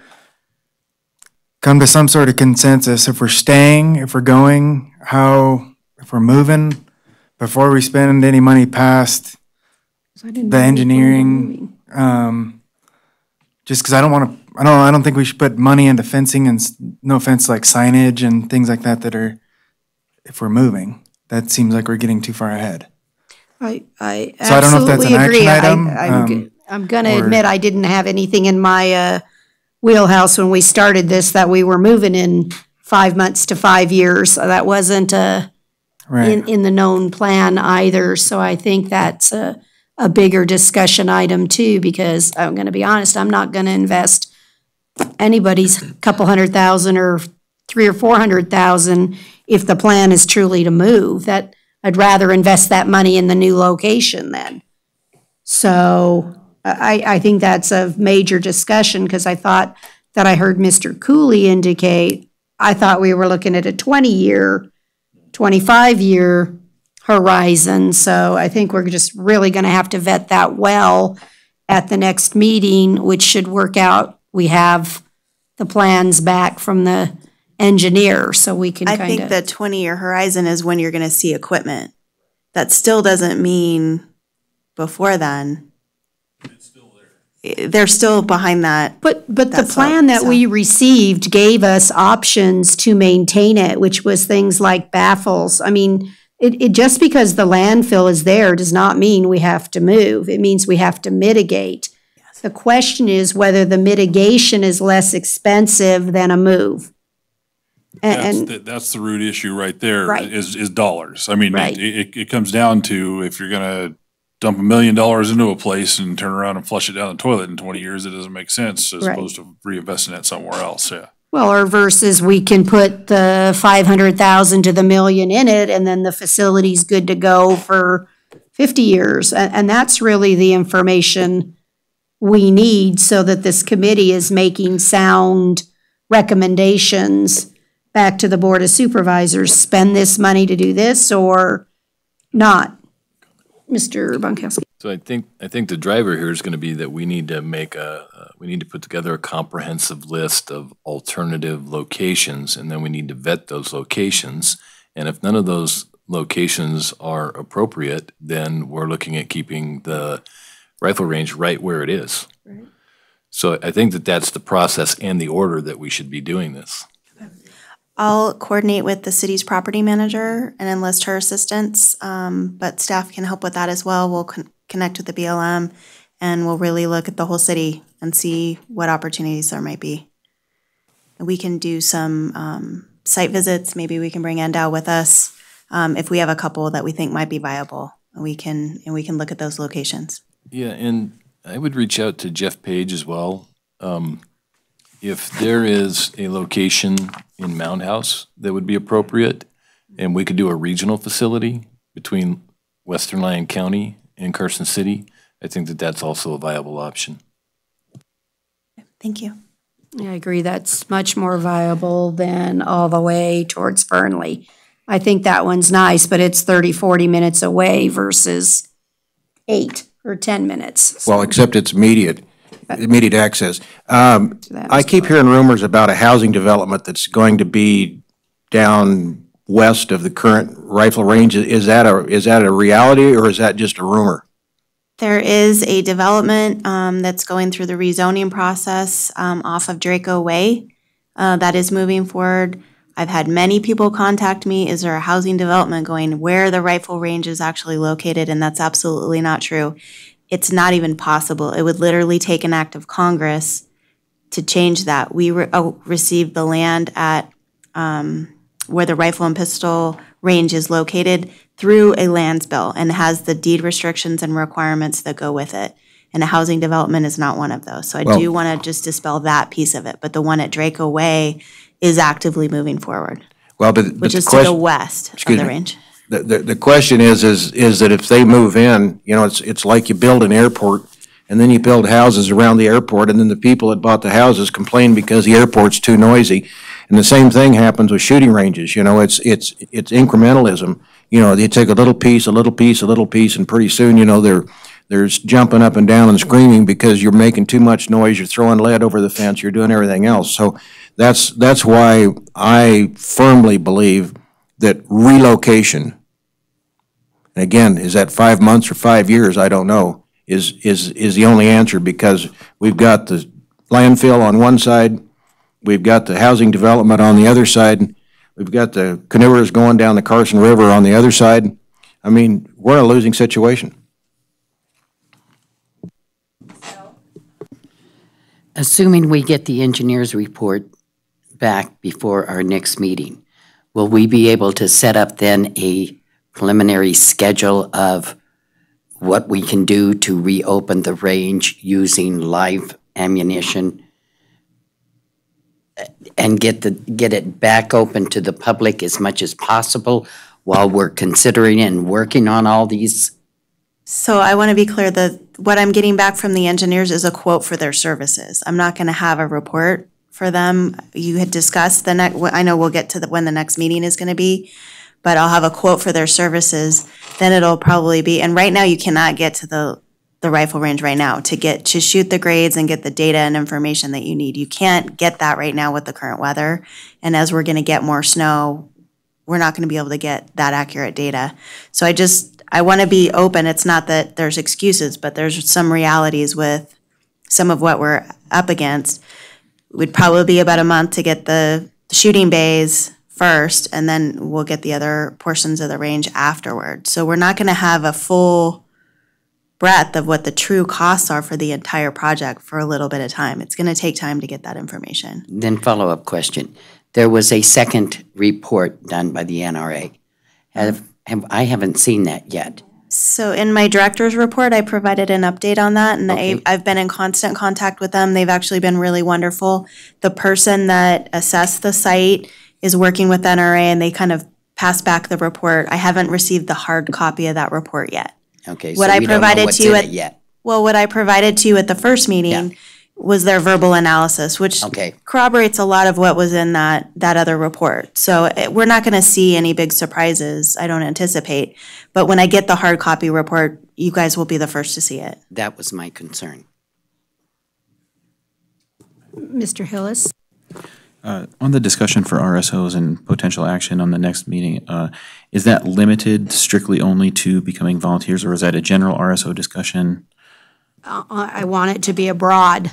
come to some sort of consensus. If we're staying, if we're going, if we're moving, before we spend any money past the engineering, just because I don't think we should put money into fencing and, no offense, like signage and things like that are, if we're moving, that seems like we're getting too far ahead. I So I don't know if that's absolutely an agree. action item. I'm going to admit I didn't have anything in my wheelhouse when we started this that we were moving in 5 months to 5 years. That wasn't Right. in the known plan either. So I think that's a bigger discussion item too, because I'm going to be honest, I'm not going to invest anybody's couple $100,000 or $300,000 or $400,000 if the plan is truly to move. That I'd rather invest that money in the new location then. So I think that's a major discussion, because I thought that I heard Mr. Cooley indicate, I thought we were looking at a 20-year, 25-year horizon. So I think we're just really going to have to vet that well at the next meeting, which should work out. We have the plans back from the engineer, so we can I kind think of. the 20-year horizon is when you're going to see equipment. That still doesn't mean before then. It's still there. They're still behind that. But the That's plan all, that so. we received gave us options to maintain it, which was things like baffles. I mean, it just because the landfill is there does not mean we have to move. It means we have to mitigate. Yes. The question is whether the mitigation is less expensive than a move. That's the root issue right there, Right. is dollars. I mean, Right. it comes down to, if you're gonna dump $1 million into a place and turn around and flush it down the toilet in 20 years, it doesn't make sense, as Right. opposed to reinvesting it somewhere else, yeah. Well, or versus we can put the 500,000 to the million in it, and then the facility's good to go for 50 years. And that's really the information we need, so that this committee is making sound recommendations back to the Board of Supervisors. Spend this money to do this or not. Mr. Bunkowski. So I think the driver here is going to be that we need to we need to put together a comprehensive list of alternative locations, and then we need to vet those locations. And if none of those locations are appropriate, then we're looking at keeping the rifle range right where it is. Right. So I think that that's the process and the order that we should be doing this. I'll coordinate with the city's property manager and enlist her assistance, but staff can help with that as well. We'll connect with the BLM, and we'll really look at the whole city and see what opportunities there might be. And we can do some site visits. Maybe we can bring Endow with us if we have a couple that we think might be viable. And we can look at those locations. Yeah, and I would reach out to Jeff Page as well. If there is a location in Mound House that would be appropriate, and we could do a regional facility between Western Lyon County and Carson City, I think that that's also a viable option. Thank you. I agree. That's much more viable than all the way towards Fernley. I think that one's nice, but it's 30, 40 minutes away versus 8 or 10 minutes. Well, except it's immediate access. I keep hearing rumors about a housing development that's going to be down west of the current rifle range. Is that a reality, or is that just a rumor? There is a development that's going through the rezoning process off of Draco Way that is moving forward. I've had many people contact me, is there a housing development going where the rifle range is actually located? And that's absolutely not true. It's not even possible. It would literally take an act of Congress to change that. We received the land at where the rifle and pistol range is located through a lands bill and has the deed restrictions and requirements that go with it. And a housing development is not one of those. So I do want to just dispel that piece of it. But the one at Draco Way is actively moving forward, which is to the west of the range. The question is that if they move in, you know, it's like you build an airport and then you build houses around the airport and then the people that bought the houses complain because the airport's too noisy. And the same thing happens with shooting ranges. You know, it's incrementalism. You know, they take a little piece, and pretty soon, you know, there's jumping up and down and screaming because you're making too much noise, you're throwing lead over the fence, you're doing everything else. So that's why I firmly believe that relocation, and again, is that 5 months or 5 years, I don't know, is the only answer, because we've got the landfill on one side, we've got the housing development on the other side, we've got the canoers going down the Carson River on the other side. I mean, we're in a losing situation. Assuming we get the engineer's report back before our next meeting, will we be able to set up then a preliminary schedule of what we can do to reopen the range using live ammunition and get it back open to the public as much as possible while we're considering and working on all these? So I want to be clear that what I'm getting back from the engineers is a quote for their services. I'm not going to have a report for them. You had discussed I know we'll get to when the next meeting is going to be, but I'll have a quote for their services. Then it'll probably be, and right now you cannot get to the rifle range right now to shoot the grades and get the data and information that you need. You can't get that right now with the current weather. And as we're going to get more snow, we're not going to be able to get that accurate data. So I want to be open. It's not that there's excuses, but there's some realities with some of what we're up against. It would probably be about a month to get the shooting bays first, and then we'll get the other portions of the range afterward. So we're not going to have a full breadth of what the true costs are for the entire project for a little bit of time. It's going to take time to get that information. Then follow-up question. There was a second report done by the NRA. I haven't seen that yet. So in my director's report, I provided an update on that, and Okay. I've been in constant contact with them. They've actually been really wonderful. The person that assessed the site is working with NRA, and they kind of passed back the report. I haven't received the hard copy of that report yet. Okay, so What I we don't know provided what's to you in at it yet. Well, what I provided to you at the first meeting was their verbal analysis, which Okay. corroborates a lot of what was in that other report. So we're not going to see any big surprises, I don't anticipate. But when I get the hard copy report, you guys will be the first to see it. That was my concern. Mr. Hillis? On the discussion for RSOs and potential action on the next meeting, is that limited strictly only to becoming volunteers, or is that a general RSO discussion? I want it to be a broad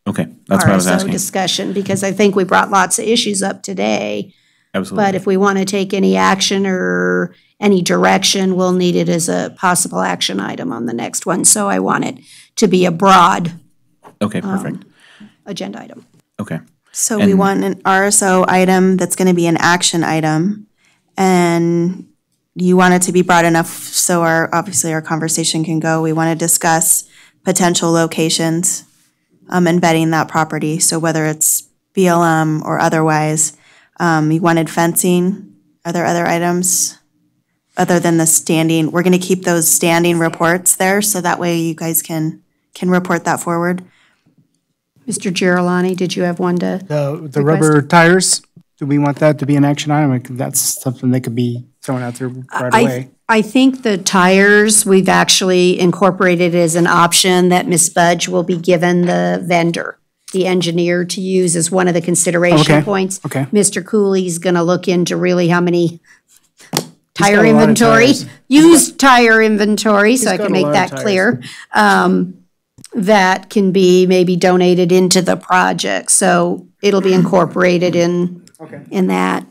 Okay, that's what I was RSO asking. discussion, because I think we brought lots of issues up today. Absolutely. But if we want to take any action or any direction, we'll need it as a possible action item on the next one. So I want it to be a broad Okay, perfect. agenda item. Okay. So we want an RSO item that's going to be an action item, and you want it to be broad enough so obviously our conversation can go. We want to discuss potential locations and vetting that property. So whether it's BLM or otherwise, you wanted fencing. Are there other items other than the standing? We're going to keep those standing reports there, so that way you guys can report that forward. Mr. Girolani, did you have one to? The rubber tires, do we want that to be an action item? Like, that's something that could be thrown out there right away. I think the tires, we've actually incorporated as an option that Ms. Budge will be given the vendor, the engineer, to use as one of the consideration Okay, points. okay. Mr. Cooley's gonna look into really how many tire got a lot of inventory, tires. used tire inventory, so I got can a make lot of that tires. clear. That can be maybe donated into the project, so it'll be incorporated in that.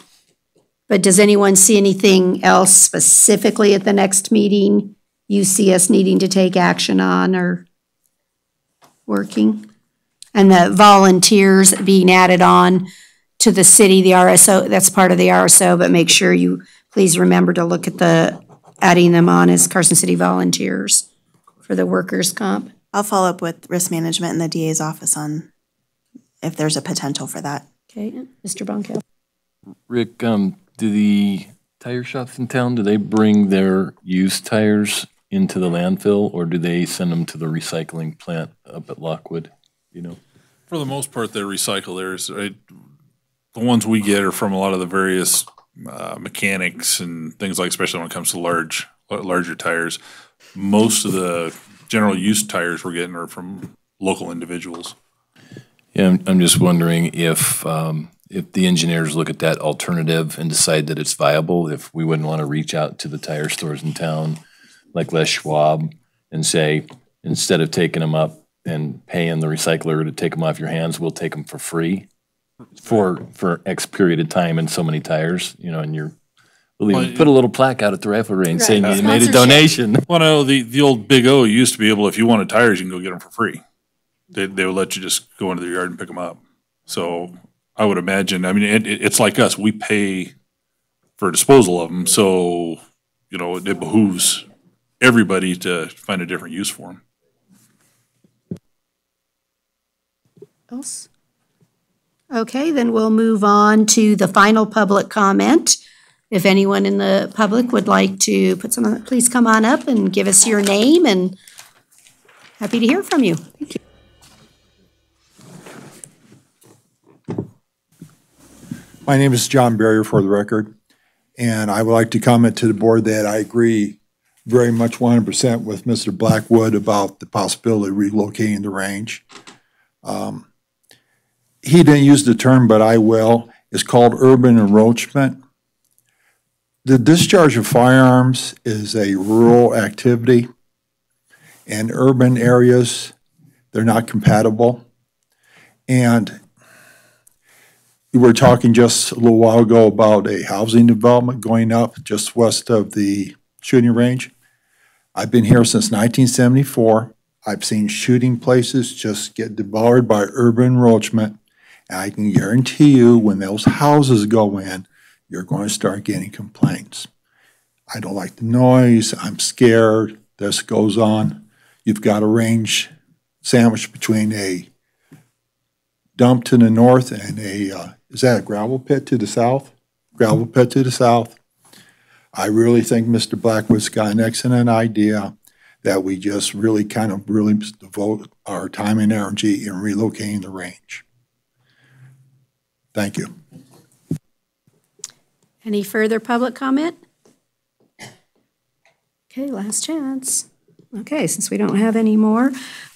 But does anyone see anything else specifically at the next meeting you see us needing to take action on or working? And the volunteers being added on to the city, the RSO, that's part of the RSO, but make sure you please remember to look at adding them on as Carson City volunteers for the workers' comp. I'll follow up with risk management in the DA's office on if there's a potential for that. Okay, Mr. Bonkel. Rick, do the tire shops in town, do they bring their used tires into the landfill, or do they send them to the recycling plant up at Lockwood, you know? For the most part, they recycle theirs. The ones we get are from a lot of the various mechanics and things like, especially when it comes to larger tires. Most of the general use tires we're getting are from local individuals. Yeah, I'm just wondering if the engineers look at that alternative and decide that it's viable, if we wouldn't want to reach out to the tire stores in town, like Les Schwab, and say, instead of taking them up and paying the recycler to take them off your hands, we'll take them for free for X period of time and so many tires, you know, and we'll even put a little plaque out at the rifle range saying you made a donation. Well, no, the old Big O used to be able, if you wanted tires, you can go get them for free. They would let you just go into the yard and pick them up. So I would imagine, I mean, it's like us, we pay for disposal of them, so, you know, it behooves everybody to find a different use for them. Else? Okay, then we'll move on to the final public comment. If anyone in the public would like to put something, please come on up and give us your name, and happy to hear from you. Thank you. My name is John Barrier, for the record, and I would like to comment to the board that I agree very much 100% with Mr. Blackwood about the possibility of relocating the range. He didn't use the term, but I will. It's called urban enroachment. The discharge of firearms is a rural activity. In urban areas, they're not compatible. And we were talking just a little while ago about a housing development going up just west of the shooting range. I've been here since 1974. I've seen shooting places just get devoured by urban enroachment. And I can guarantee you when those houses go in, you're going to start getting complaints. I don't like the noise. I'm scared. This goes on. You've got a range sandwiched between a dump to the north and is that a gravel pit to the south? Gravel pit to the south. I really think Mr. Blackwood's got an excellent idea that we just really devote our time and energy in relocating the range. Thank you. Any further public comment? Okay, last chance. Okay, since we don't have any more,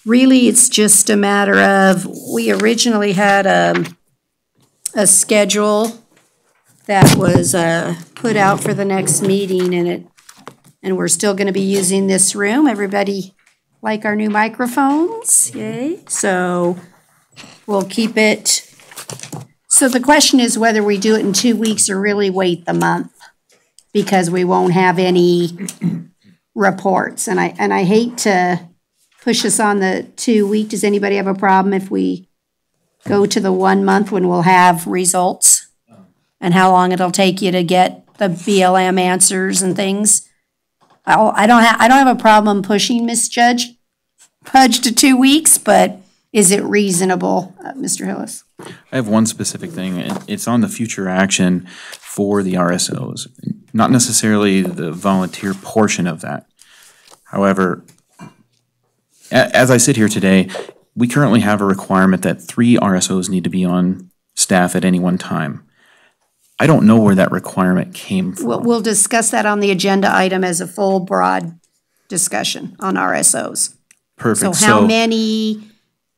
really it's just a matter of, we originally had a schedule that was put out for the next meeting, and we're still going to be using this room. Everybody like our new microphones? Yay. So we'll keep it. So the question is whether we do it in 2 weeks or really wait the month, because we won't have any reports. And I hate to push us on the 2 week. Does anybody have a problem if we go to the 1 month when we'll have results? And how long it'll take you to get the BLM answers and things? I don't have a problem pushing Ms. Pudge to 2 weeks, but is it reasonable, Mr. Hillis? I have one specific thing. It's on the future action for the RSOs, not necessarily the volunteer portion of that. However, as I sit here today, we currently have a requirement that 3 RSOs need to be on staff at any one time. I don't know where that requirement came from. We'll discuss that on the agenda item as a full, broad discussion on RSOs. Perfect. So how many?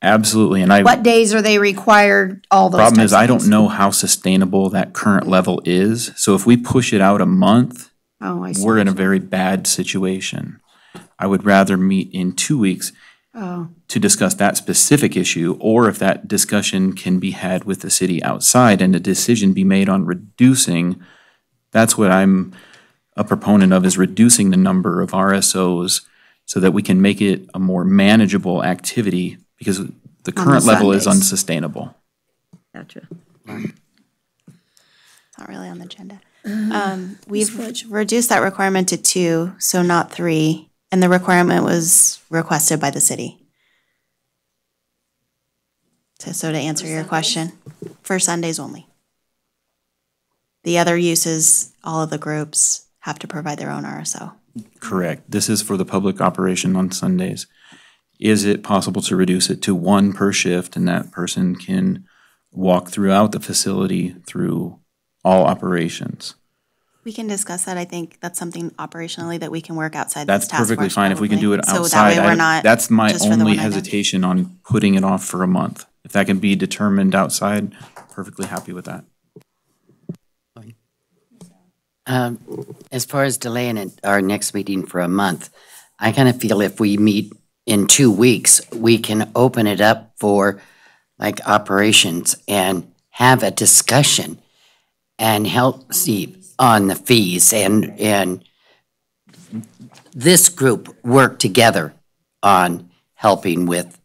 Absolutely, and what days are they required? All those. Problem is, I don't know how sustainable that current level is. So if we push it out a month, we're in a very bad situation. I would rather meet in 2 weeks to discuss that specific issue, or if that discussion can be had with the city outside and a decision be made on reducing That's what I'm a proponent of, is reducing the number of RSOs so that we can make it a more manageable activity, because the current level is Sundays. unsustainable. Gotcha. Not really on the agenda. We've reduced that requirement to 2, so not 3, and the requirement was requested by the city. So to answer your question, for Sundays only. The other uses, all of the groups have to provide their own RSO. Correct. This is for the public operation on Sundays. Is it possible to reduce it to 1 per shift, and that person can walk throughout the facility through all operations? We can discuss that. I think that's something operationally that we can work outside this That's task force. perfectly fine if we can do it probably. outside. So that way I we're don't- not. That's my just for the only one item. hesitation on putting it off for a month. If that can be determined outside, perfectly happy with that. As far as delaying it, our next meeting for a month, I kind of feel if we meet in 2 weeks, we can open it up for like operations and have a discussion and help see on the fees and this group work together on helping with.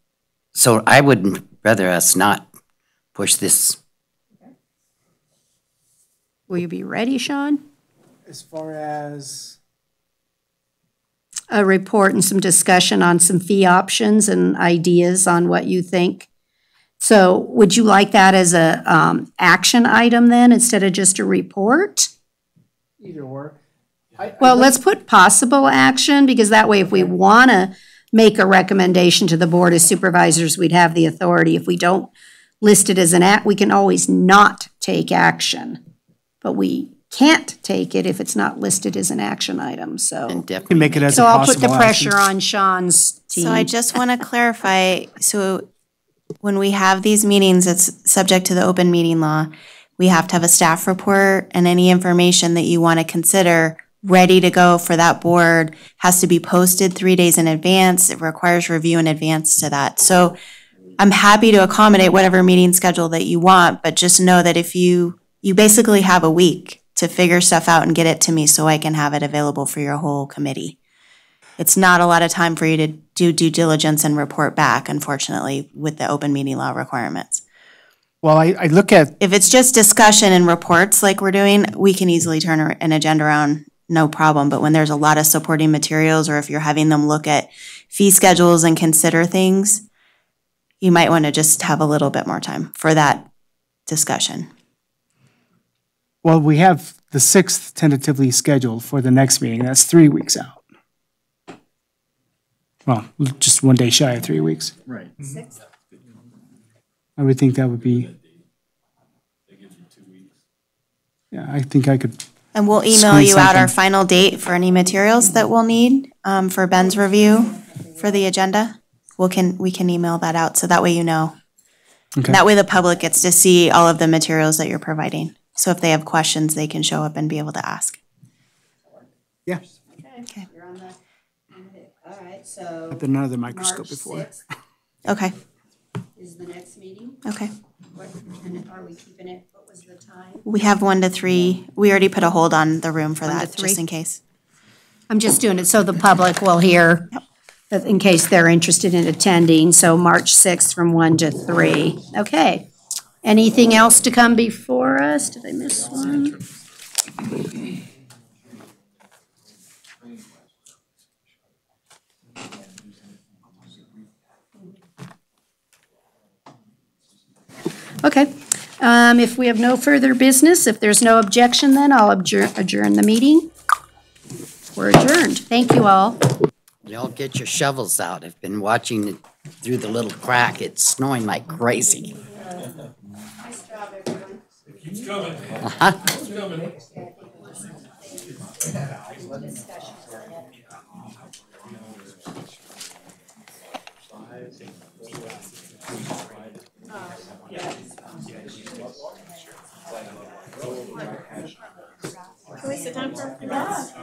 So I would rather us not push this. Will you be ready, Sean? As far as, A report and some discussion on some fee options and ideas on what you think. So would you like that as a action item then, instead of just a report? either or. Well, let's put possible action, because that way if we want to make a recommendation to the Board of Supervisors, we'd have the authority. If we don't list it as an act, we can always not take action. But we can't take it if it's not listed as an action item, so. And You definitely can make it as a So I'll put possible the pressure action. on Sean's team. So I just want to clarify, so when we have these meetings, it's subject to the open meeting law. We have to have a staff report, and any information that you want to consider ready to go for that board has to be posted 3 days in advance. It requires review in advance to that. So I'm happy to accommodate whatever meeting schedule that you want, but just know that if you basically have a week to figure stuff out and get it to me so I can have it available for your whole committee. It's not a lot of time for you to do due diligence and report back, unfortunately, with the open meeting law requirements. Well, I look at, If it's just discussion and reports like we're doing, we can easily turn an agenda around, no problem. But when there's a lot of supporting materials, or if you're having them look at fee schedules and consider things, you might want to just have a little bit more time for that discussion. well, we have the 6th tentatively scheduled for the next meeting. That's 3 weeks out. Well, just 1 day shy of 3 weeks. Right. I would think that would be. Yeah, I think I could, And we'll email Squeeze you out our something. final date for any materials that we'll need for Ben's review for the agenda. We can email that out, so that way you know. okay. That way the public gets to see all of the materials that you're providing. So if they have questions, they can show up and be able to ask. Yeah, Okay. You're on the, all right, so. I've done another microscope before. Okay, Is the next meeting? okay. And are we keeping it, what was the time? We have 1 to 3. We already put a hold on the room for 1 to that, just 3? in case. I'm just doing it so the public will hear, in case they're interested in attending, so March 6th from 1 to 3. Okay. Anything else to come before us? Did I miss one? Okay. If we have no further business, if there's no objection, then I'll adjourn the meeting. We're adjourned. Thank you all. Y'all get your shovels out. I've been watching it through the little crack. It's snowing like crazy. Keeps coming. Uh-huh. Keeps coming. Can we sit down for a few minutes?